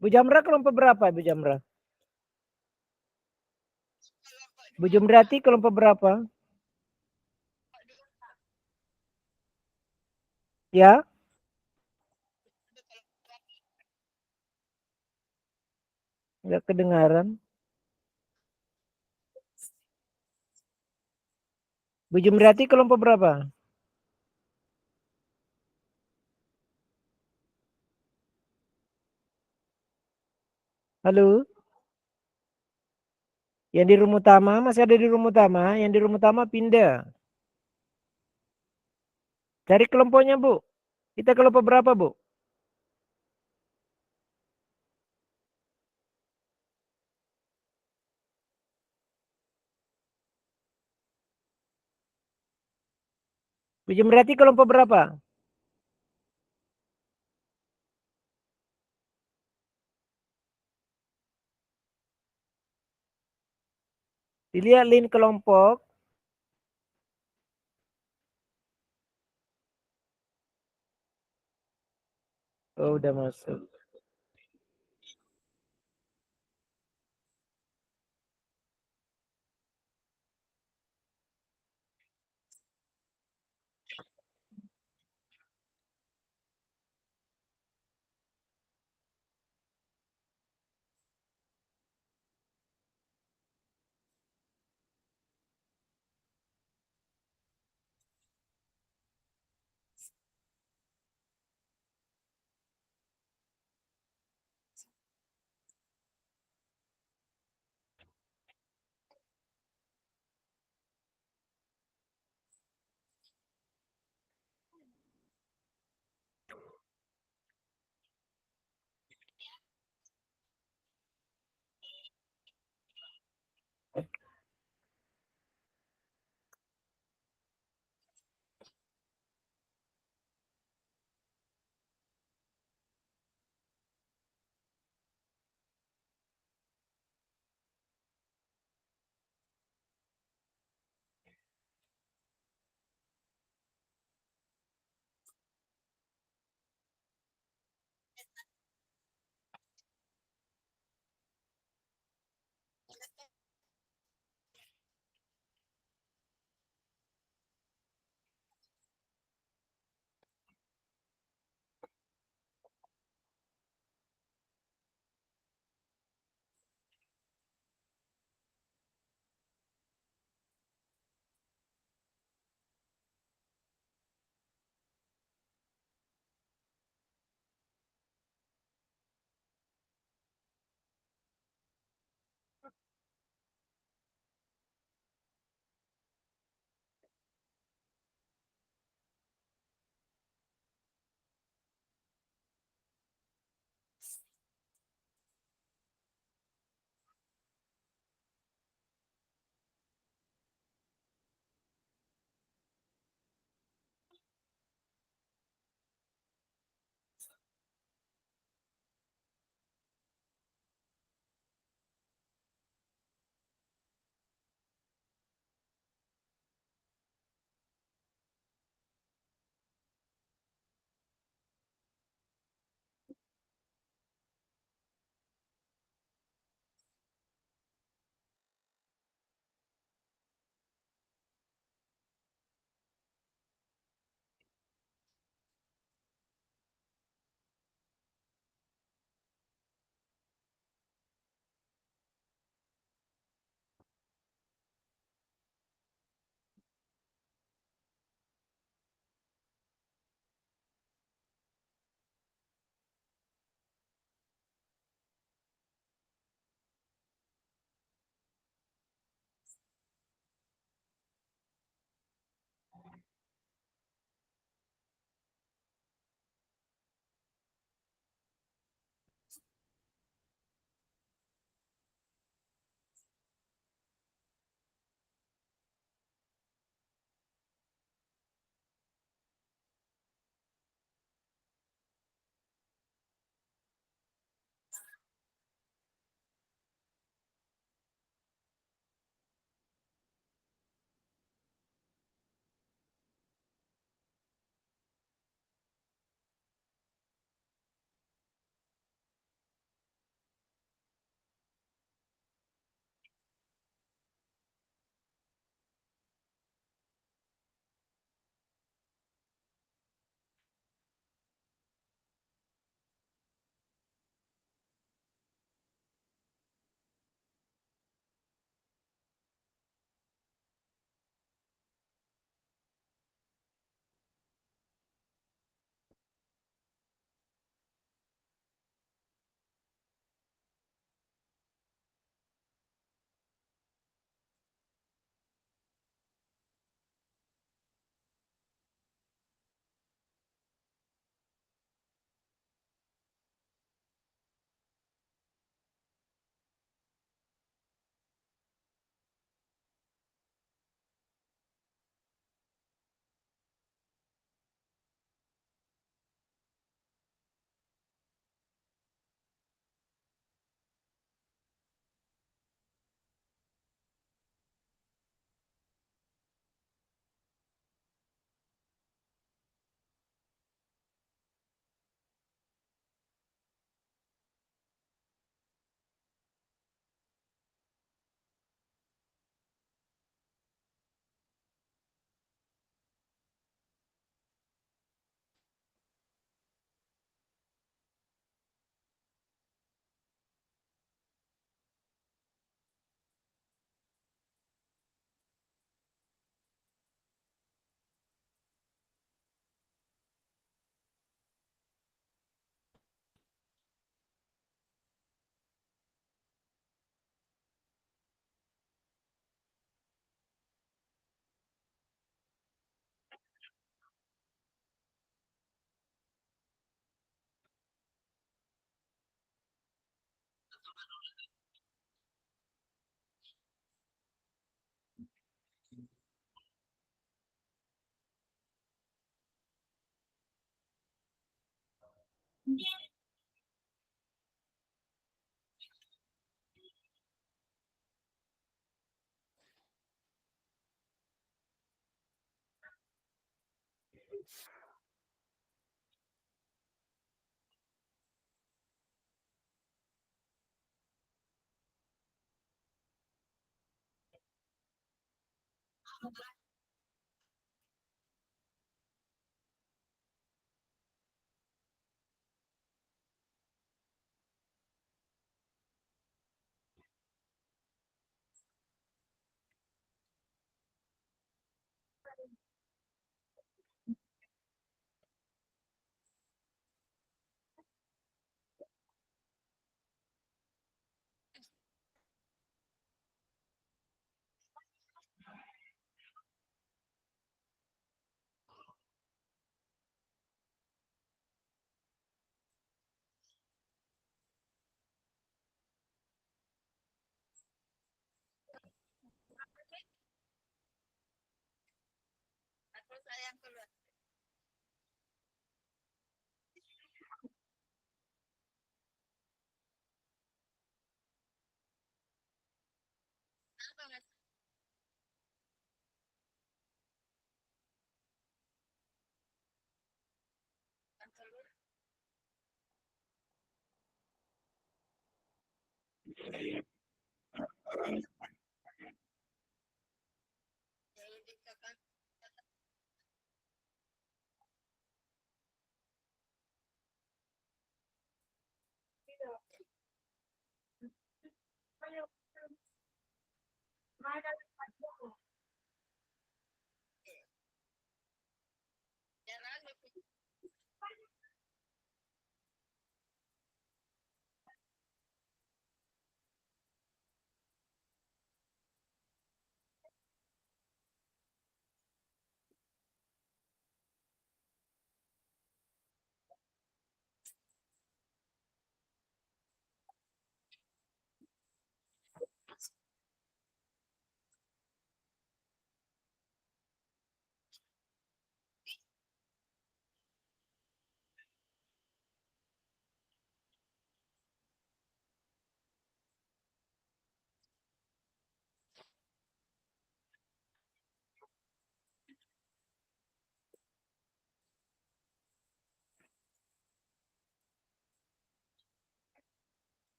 Bu Jamra kelompok berapa, Bu Jamra? Bu Jumrati kelompok berapa? Ya, nggak kedengaran. Bu Jumrati kelompok berapa? Halo? Yang di room utama, masih ada di room utama. Yang di room utama pindah. Cari kelompoknya, Bu. Kita kelompok berapa, Bu? Bu Jumrati kelompok berapa? Dilihat link kelompok. Oh, udah masuk.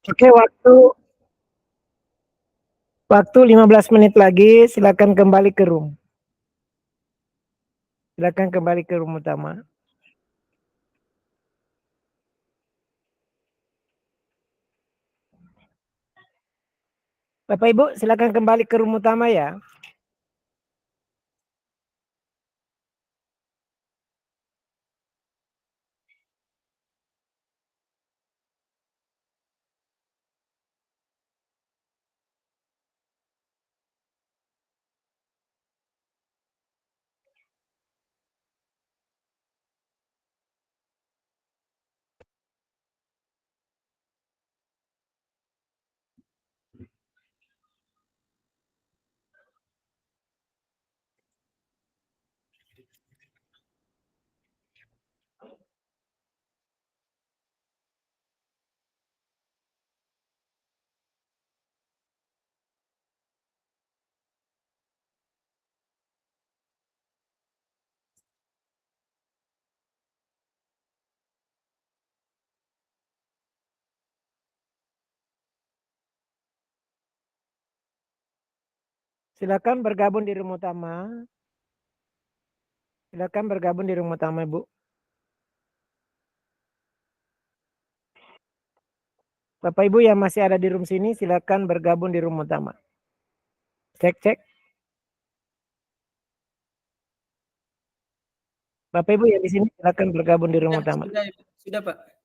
Oke, waktu 15 menit lagi, silakan kembali ke room. Silakan kembali ke room utama. Bapak Ibu, silakan kembali ke room utama ya. Silakan bergabung di room utama. Silakan bergabung di room utama, Bu. Bapak Ibu yang masih ada di room sini, silakan bergabung di room utama. Cek. Bapak Ibu yang di sini, silakan bergabung di room utama. Sudah, Pak.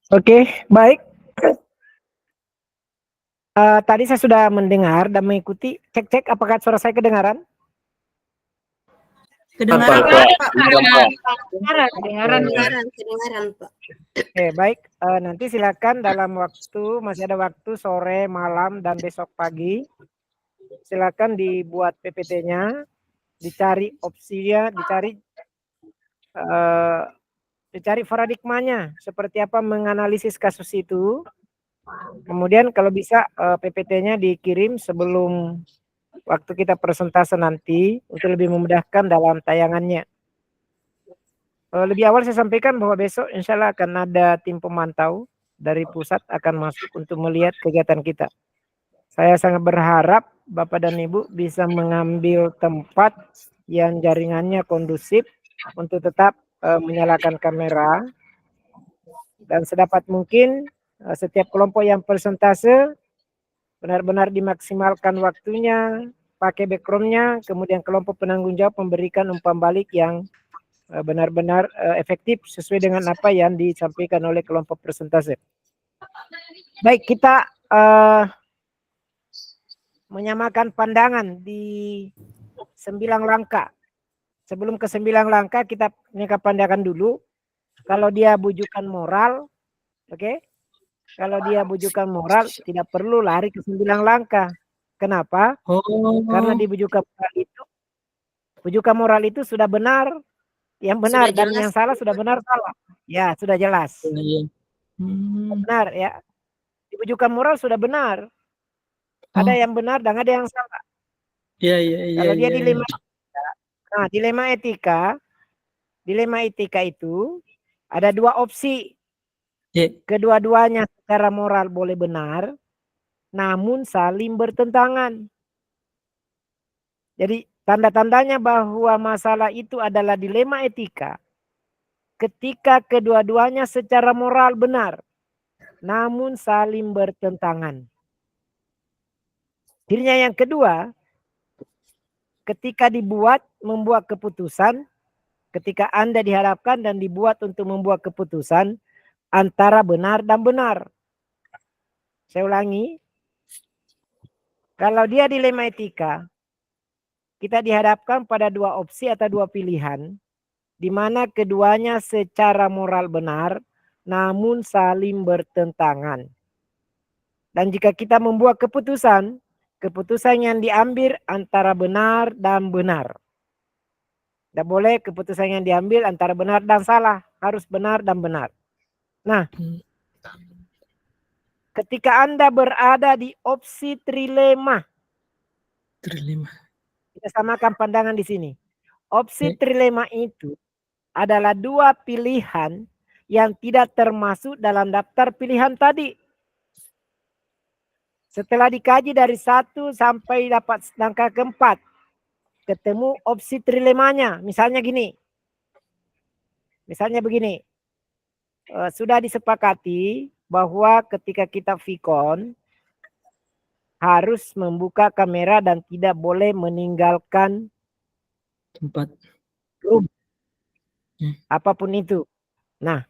Oke, baik. Tadi saya sudah mendengar dan mengikuti. Cek apakah suara saya kedengaran? Kedengaran, Pak. Kedengaran, Pak. Oke, baik. Nanti silakan dalam waktu, masih ada waktu sore, malam, dan besok pagi. Silakan dibuat PPT-nya, dicari opsinya, dicari paradigmanya, seperti apa menganalisis kasus itu. Kemudian kalau bisa PPT-nya dikirim sebelum waktu kita presentase nanti untuk lebih memudahkan dalam tayangannya. Lebih awal saya sampaikan bahwa besok insya Allah akan ada tim pemantau dari pusat akan masuk untuk melihat kegiatan kita. Saya sangat berharap Bapak dan Ibu bisa mengambil tempat yang jaringannya kondusif untuk tetap menyalakan kamera dan sedapat mungkin setiap kelompok yang presentase benar-benar dimaksimalkan waktunya, pakai background-nya, kemudian kelompok penanggung jawab memberikan umpan balik yang benar-benar efektif sesuai dengan apa yang disampaikan oleh kelompok presentase. Baik, kita menyamakan pandangan di 9 langkah. Sebelum ke 9 langkah, kita menyamakan pandangan dulu. Kalau dia bujukan moral, oke? Kalau dia bujukan moral, tidak perlu lari ke 9 langkah. Kenapa? Karena di bujukan moral itu sudah benar, yang benar dan yang salah sudah benar salah. Ya, sudah jelas. Iya. Benar ya. Ditujukan moral sudah benar. Ada Oh. yang benar dan ada yang salah. Iya, iya, iya. Kalau dia iya, dilema, iya. nah dilema etika itu ada dua opsi. Iya. Kedua-duanya secara moral boleh benar, namun saling bertentangan. Jadi tanda-tandanya bahwa masalah itu adalah dilema etika ketika kedua-duanya secara moral benar, namun saling bertentangan. Cirinya yang kedua, ketika membuat keputusan, ketika Anda dihadapkan dan dibuat untuk membuat keputusan antara benar dan benar. Saya ulangi, kalau dia dilema etika, kita dihadapkan pada dua opsi atau dua pilihan, di mana keduanya secara moral benar, namun saling bertentangan. Dan jika kita membuat keputusan, keputusan yang diambil antara benar dan benar. Tidak boleh keputusan yang diambil antara benar dan salah, harus benar dan benar. Nah, ketika Anda berada di opsi trilema, kita samakan pandangan di sini. Opsi trilema itu adalah dua pilihan yang tidak termasuk dalam daftar pilihan tadi. Setelah dikaji dari 1 sampai dapat angka keempat, ketemu opsi trilemanya. Misalnya gini. Misalnya begini. Sudah disepakati bahwa ketika kita vikon harus membuka kamera dan tidak boleh meninggalkan tempat room. Apapun itu. Nah,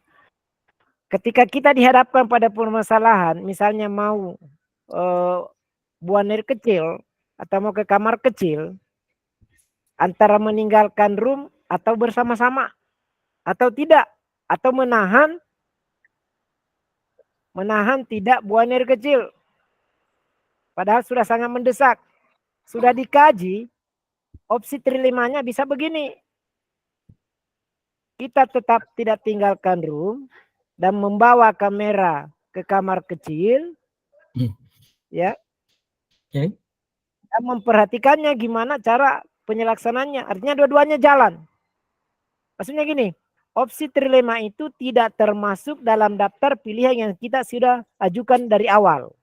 ketika kita dihadapkan pada permasalahan, misalnya mau buang air kecil atau mau ke kamar kecil, antara meninggalkan room atau bersama-sama atau tidak, atau menahan tidak buang air kecil, padahal sudah sangat mendesak. Sudah dikaji, opsi trilemanya bisa begini. Kita tetap tidak tinggalkan room dan membawa kamera ke kamar kecil, ya. Dan memperhatikannya gimana cara penyelaksananya. Artinya dua-duanya jalan. Maksudnya gini, opsi trilema itu tidak termasuk dalam daftar pilihan yang kita sudah ajukan dari awal.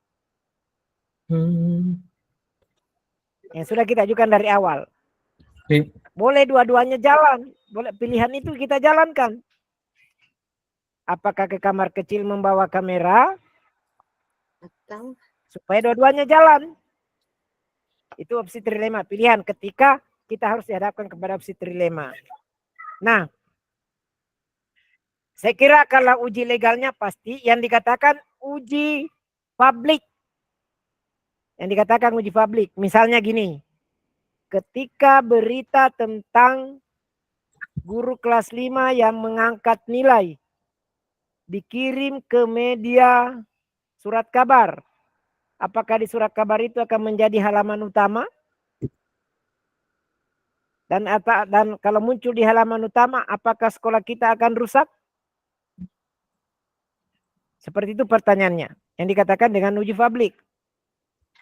Yang sudah kita ajukan dari awal. Boleh dua-duanya jalan. Boleh pilihan itu kita jalankan. Apakah ke kamar kecil membawa kamera? Atau supaya dua-duanya jalan. Itu opsi trilema. Pilihan ketika kita harus dihadapkan kepada opsi trilema. Nah, saya kira kalau uji legalnya pasti yang dikatakan uji publik. Yang dikatakan uji publik. Misalnya gini. Ketika berita tentang guru kelas 5 yang mengangkat nilai dikirim ke media surat kabar. Apakah di surat kabar itu akan menjadi halaman utama? Dan kalau muncul di halaman utama, apakah sekolah kita akan rusak? Seperti itu pertanyaannya. Yang dikatakan dengan uji publik.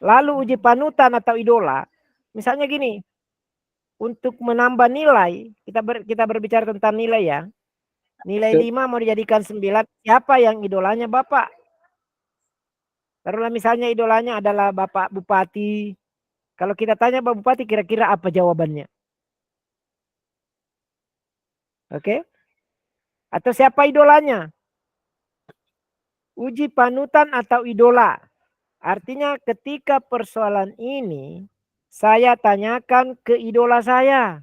Lalu uji panutan atau idola. Misalnya gini. Untuk menambah nilai. Kita berbicara tentang nilai ya. Nilai 5 mau dijadikan 9. Siapa yang idolanya Bapak? Taruhlah misalnya idolanya adalah Bapak Bupati. Kalau kita tanya Bapak Bupati kira-kira apa jawabannya? Oke? Atau siapa idolanya? Uji panutan atau idola. Artinya ketika persoalan ini saya tanyakan ke idola saya.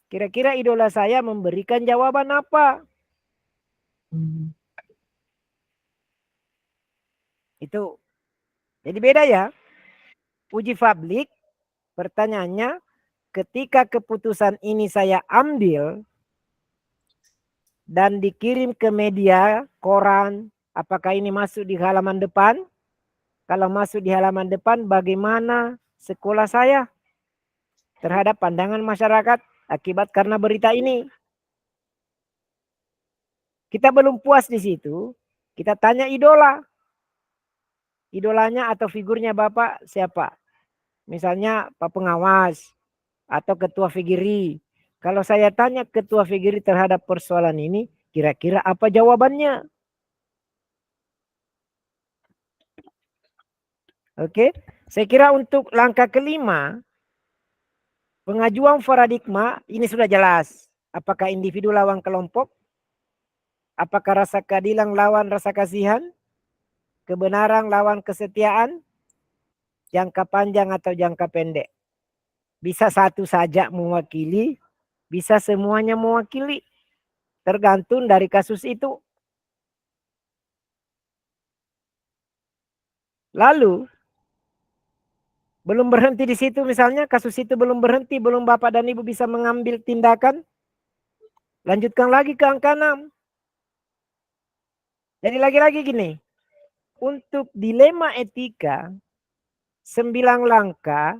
Kira-kira idola saya memberikan jawaban apa? Itu. Jadi beda ya. Uji publik, pertanyaannya, ketika keputusan ini saya ambil dan dikirim ke media, koran, apakah ini masuk di halaman depan? Kalau masuk di halaman depan, bagaimana sekolah saya terhadap pandangan masyarakat akibat karena berita ini? Kita belum puas di situ, kita tanya idola. Idolanya atau figurnya Bapak siapa? Misalnya Pak Pengawas atau Ketua Figiri. Kalau saya tanya Ketua Figiri terhadap persoalan ini, kira-kira apa jawabannya? Oke, saya kira untuk langkah kelima, pengajuan paradigma ini sudah jelas. Apakah individu lawan kelompok? Apakah rasa keadilan lawan rasa kasihan? Kebenaran lawan kesetiaan? Jangka panjang atau jangka pendek? Bisa satu saja mewakili, bisa semuanya mewakili. Tergantung dari kasus itu. Lalu, belum berhenti di situ misalnya, kasus itu belum berhenti, belum Bapak dan Ibu bisa mengambil tindakan. Lanjutkan lagi ke angka 6. Jadi lagi-lagi gini, untuk dilema etika, 9 langkah,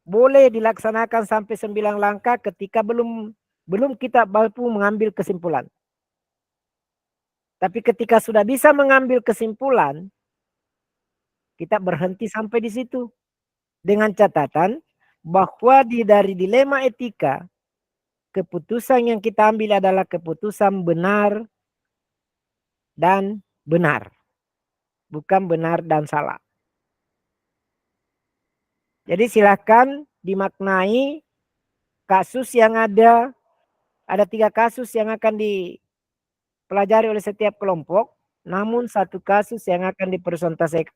boleh dilaksanakan sampai 9 langkah ketika belum kita mampu mengambil kesimpulan. Tapi ketika sudah bisa mengambil kesimpulan, kita berhenti sampai di situ. Dengan catatan bahwa dari dilema etika, keputusan yang kita ambil adalah keputusan benar dan benar. Bukan benar dan salah. Jadi silakan dimaknai kasus yang ada 3 kasus yang akan dipelajari oleh setiap kelompok, namun 1 kasus yang akan dipresentasikan.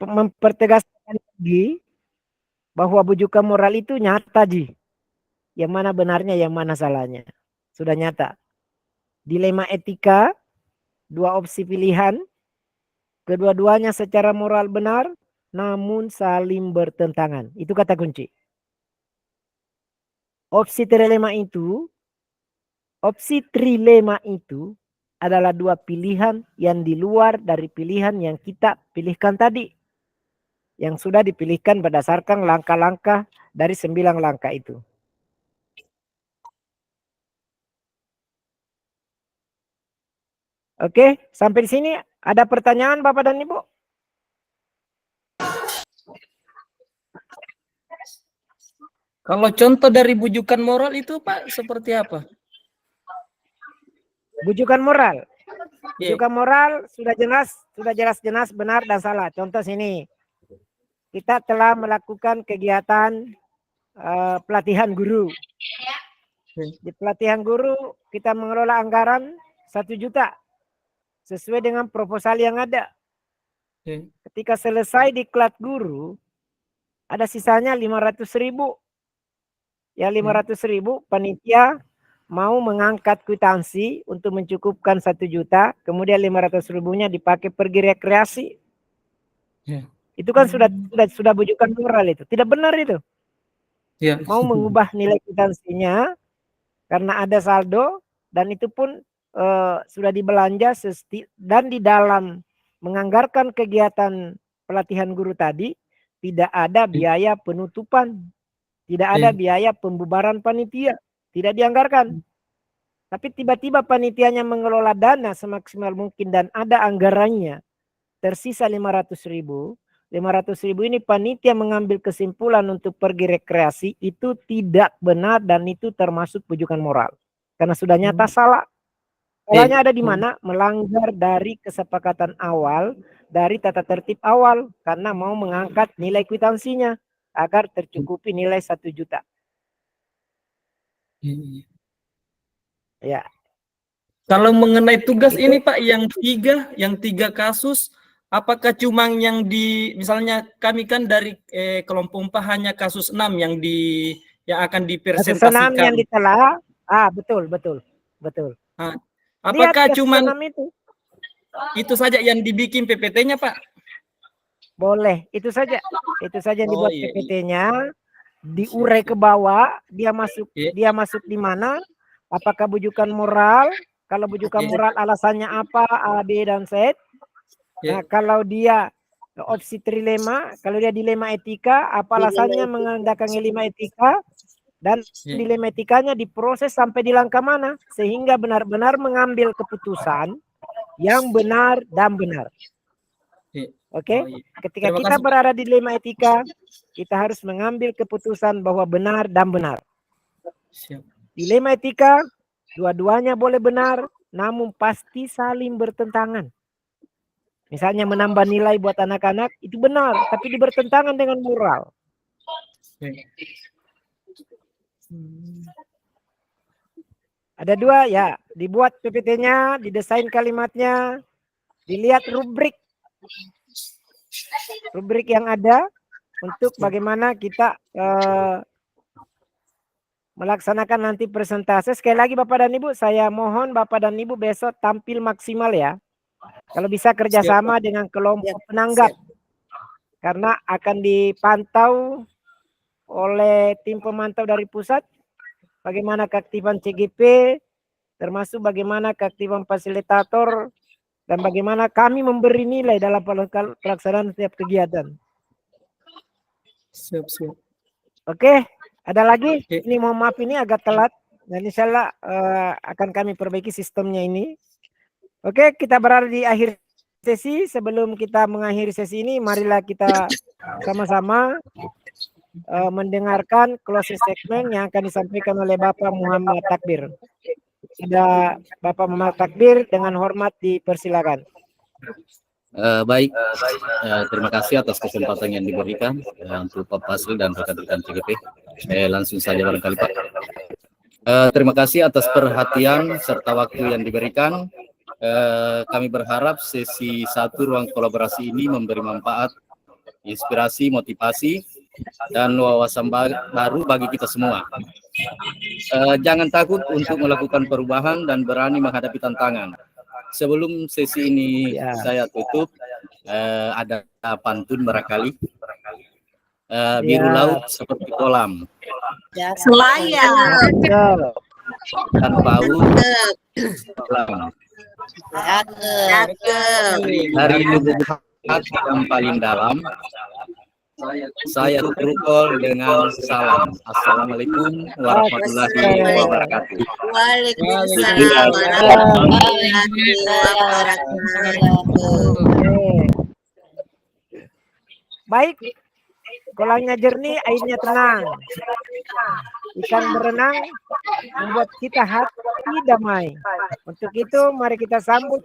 Mempertegaskan lagi bahwa bujukan moral itu nyata, Ji. Yang mana benarnya, yang mana salahnya. Sudah nyata. Dilema etika, 2 opsi pilihan, kedua-duanya secara moral benar, namun saling bertentangan. Itu kata kunci. Opsi trilema itu adalah 2 pilihan yang di luar dari pilihan yang kita pilihkan tadi. Yang sudah dipilihkan berdasarkan langkah-langkah dari 9 langkah itu. Oke, sampai di sini ada pertanyaan Bapak dan Ibu? Kalau contoh dari bujukan moral itu Pak seperti apa? Bujukan moral. Iya. Bujukan moral sudah jelas benar dan salah. Contoh sini. Kita telah melakukan kegiatan pelatihan guru. Di pelatihan guru kita mengelola anggaran 1 juta sesuai dengan proposal yang ada. Ketika selesai diklat guru, ada sisanya 500.000. Ya 500.000 panitia mau mengangkat kwitansi untuk mencukupkan 1 juta, kemudian 500.000-nya dipakai pergi rekreasi. Itu kan sudah bujukan moral itu. Tidak benar itu. Mau mengubah nilai kwitansinya karena ada saldo dan itu pun sudah dibelanja dan di dalam menganggarkan kegiatan pelatihan guru tadi tidak ada biaya penutupan. Tidak ada biaya pembubaran panitia. Tidak dianggarkan. Tapi tiba-tiba panitianya mengelola dana semaksimal mungkin dan ada anggarannya. Tersisa 500.000. 500.000 ini panitia mengambil kesimpulan untuk pergi rekreasi. Itu tidak benar dan itu termasuk bujukan moral. Karena sudah nyata salah. Salahnya ada di mana? Melanggar dari kesepakatan awal. Dari tata tertib awal. Karena mau mengangkat nilai kwitansinya. Agar tercukupi nilai 1 juta. Ya. Kalau mengenai tugas ini Pak yang 3 kasus, apakah cuma yang misalnya kami kan dari kelompok 4 hanya kasus 6 yang akan dipresentasikan. Kasus 6 yang ditelah. Betul. Apakah cuma itu saja yang dibikin PPT-nya Pak? Boleh, itu saja yang dibuat PPT-nya, diurai ke bawah, dia masuk di mana, apakah bujukan moral, kalau bujukan moral alasannya apa, A, B, dan Z. Nah, kalau dia opsi trilema, kalau dia dilema etika, apa alasannya mengandalkan dilema etika, dan dilema etikanya diproses sampai di langkah mana sehingga benar-benar mengambil keputusan yang benar dan benar. Oke, ketika Terima kita kasih. berada di dilema etika, kita harus mengambil keputusan bahwa benar dan benar. Siap. Dilema etika, dua-duanya boleh benar, namun pasti saling bertentangan. Misalnya menambah nilai buat anak-anak, itu benar, tapi bertentangan dengan moral. Ada dua, ya, dibuat PPT-nya, didesain kalimatnya, dilihat rubrik yang ada untuk bagaimana kita melaksanakan nanti presentasi. Sekali lagi Bapak dan Ibu, saya mohon Bapak dan Ibu besok tampil maksimal ya. Kalau bisa kerjasama dengan kelompok penanggap. Karena akan dipantau oleh tim pemantau dari pusat. Bagaimana keaktifan CGP, termasuk bagaimana keaktifan fasilitator, dan bagaimana kami memberi nilai dalam pelaksanaan setiap kegiatan. Siap. Oke, ada lagi? Ini mohon maaf ini agak telat. Dan insya Allah akan kami perbaiki sistemnya ini. Oke, kita berada di akhir sesi. Sebelum kita mengakhiri sesi ini, marilah kita sama-sama mendengarkan closing statement yang akan disampaikan oleh Bapak Muhammad Takbir. Ada Bapak Muhammad Takbir, dengan hormat dipersilakan. Baik, terima kasih atas kesempatan yang diberikan untuk Pak Fazil dan rekan-rekan CGP. Langsung saja barangkali Pak. Terima kasih atas perhatian serta waktu yang diberikan. Kami berharap sesi 1 ruang kolaborasi ini memberi manfaat, inspirasi, motivasi, dan wawasan baru bagi kita semua. Jangan takut untuk melakukan perubahan dan berani menghadapi tantangan. Sebelum sesi ini saya tutup, ada pantun barangkali. Biru laut seperti kolam, Selayar. tanpa laut kolam. Hari Jumat yang paling dalam, saya tutup dengan salam. Assalamualaikum warahmatullahi wabarakatuh. Waalaikumsalam warahmatullahi wabarakatuh. Baik, kolamnya jernih, airnya tenang. Ikan berenang membuat kita hati damai. Untuk itu, mari kita sambut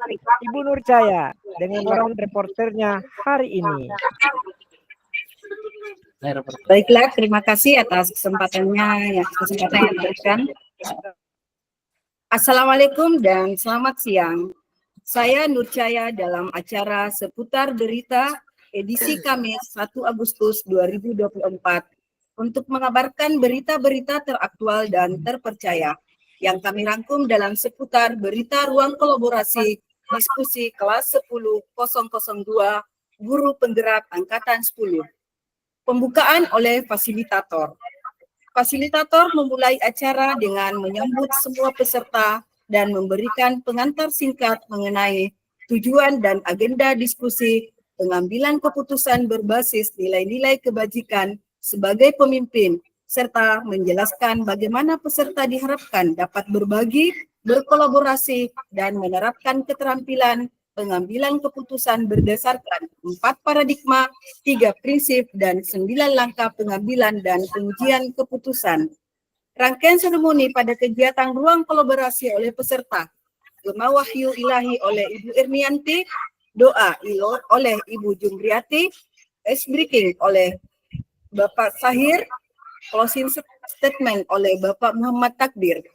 Ibu Nur Caya dengan orang reporternya hari ini. Baiklah, terima kasih atas kesempatannya yang diberikan. Assalamualaikum dan selamat siang. Saya Nur Caya dalam acara seputar berita edisi Kamis 1 Agustus 2024 untuk mengabarkan berita-berita teraktual dan terpercaya yang kami rangkum dalam seputar berita ruang kolaborasi diskusi kelas 10.002 Guru Penggerak Angkatan 10. Pembukaan oleh fasilitator. Fasilitator memulai acara dengan menyambut semua peserta dan memberikan pengantar singkat mengenai tujuan dan agenda diskusi pengambilan keputusan berbasis nilai-nilai kebajikan sebagai pemimpin, serta menjelaskan bagaimana peserta diharapkan dapat berbagi, berkolaborasi, dan menerapkan keterampilan pengambilan keputusan berdasarkan 4 paradigma, 3 prinsip, dan 9 langkah pengambilan dan pengujian keputusan. Rangkaian seremoni pada kegiatan ruang kolaborasi oleh peserta, Gema Wahyu Ilahi oleh Ibu Irmianti, doa oleh Ibu Jumriati, ice breaking oleh Bapak Sahir, closing statement oleh Bapak Muhammad Takbir.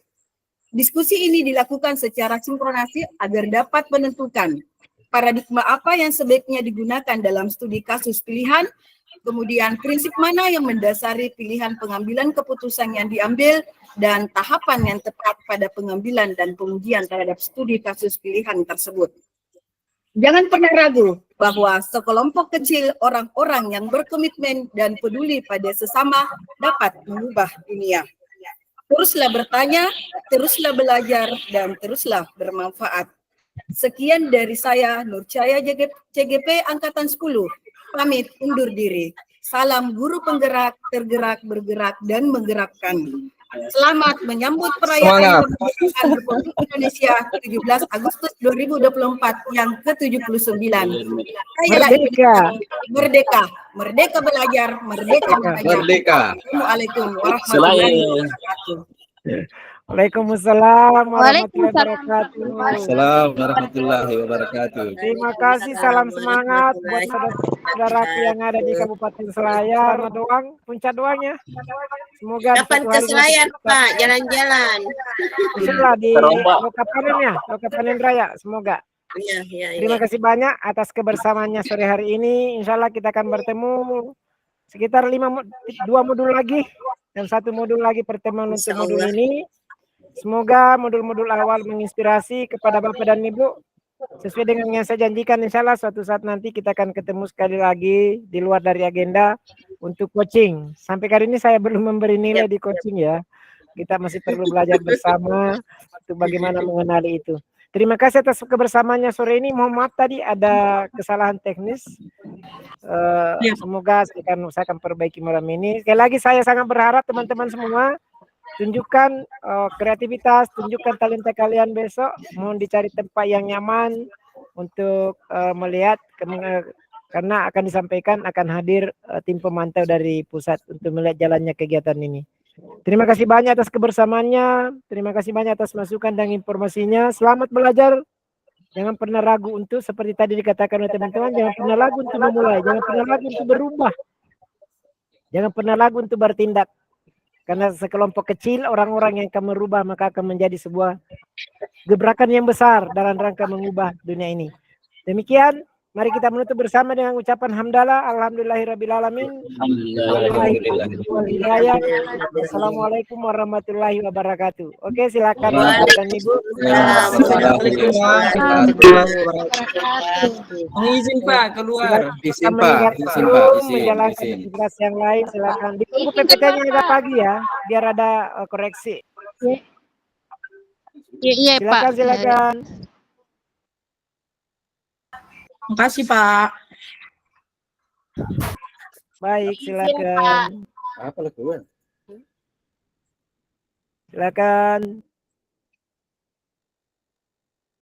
Diskusi ini dilakukan secara sinkronasi agar dapat menentukan paradigma apa yang sebaiknya digunakan dalam studi kasus pilihan, kemudian prinsip mana yang mendasari pilihan pengambilan keputusan yang diambil, dan tahapan yang tepat pada pengambilan dan pengujian terhadap studi kasus pilihan tersebut. Jangan pernah ragu bahwa sekelompok kecil orang-orang yang berkomitmen dan peduli pada sesama dapat mengubah dunia. Teruslah bertanya, teruslah belajar, dan teruslah bermanfaat. Sekian dari saya, Nur Caya CGP Angkatan 10. Pamit undur diri. Salam guru penggerak, tergerak, bergerak, dan menggerakkan. Selamat menyambut perayaan kemerdekaan Republik Indonesia 17 Agustus 2024 yang ke-79. Merdeka. Merdeka. Merdeka belajar, merdeka mengajar. Merdeka. Assalamualaikum warahmatullahi wabarakatuh. Waalaikumsalam warahmatullahi wabarakatuh. Assalamualaikum warahmatullahi wabarakatuh. Terima kasih, salam semangat buat saudara-saudaraku yang ada di Kabupaten Selayar. Doang, puncak doangnya. Semoga Kapan ke Selayar, Pak? Jalan-jalan. Insyaallah di Lokapanen ya, Lokapanen Raya. Semoga. Iya, iya, Terima kasih banyak atas kebersamaannya sore hari ini. Insyaallah kita akan bertemu sekitar 2 modul lagi dan 1 modul lagi pertemuan untuk modul ini. Semoga modul-modul awal menginspirasi kepada Bapak dan Ibu. Sesuai dengan yang saya janjikan, insya Allah suatu saat nanti kita akan ketemu sekali lagi di luar dari agenda untuk coaching. Sampai kali ini saya belum memberi nilai di coaching ya. Kita masih perlu belajar bersama untuk bagaimana mengenali itu. Terima kasih atas kebersamaannya sore ini. Mohon maaf tadi ada kesalahan teknis. Semoga saya akan perbaiki malam ini. Sekali lagi saya sangat berharap teman-teman semua tunjukkan kreativitas, tunjukkan talenta kalian besok. Mohon dicari tempat yang nyaman untuk melihat karena akan disampaikan akan hadir tim pemantau dari pusat untuk melihat jalannya kegiatan ini. Terima kasih banyak atas kebersamaannya. Terima kasih banyak atas masukan dan informasinya. Selamat belajar. Jangan pernah ragu untuk seperti tadi dikatakan oleh teman-teman, jangan pernah ragu untuk memulai, jangan pernah ragu untuk berubah. Jangan pernah ragu untuk bertindak. Karena sekelompok kecil orang-orang yang akan merubah maka akan menjadi sebuah gebrakan yang besar dalam rangka mengubah dunia ini. Demikian, mari kita menutup bersama dengan ucapan hamdalah, alhamdulillahirrabbilalamin. Assalamualaikum warahmatullahi wabarakatuh. Oke, silakan Bapak dan Ibu. Izin Pak keluar. Izin Pak, izin Pak, menjalankan izin. aktivitas yang lain silakan. Ditunggu PPT-nya ada pagi ya, biar ada koreksi. Iya, Pak. Silakan. Makasih, Pak. Baik, silakan. Apa keluar? Silakan.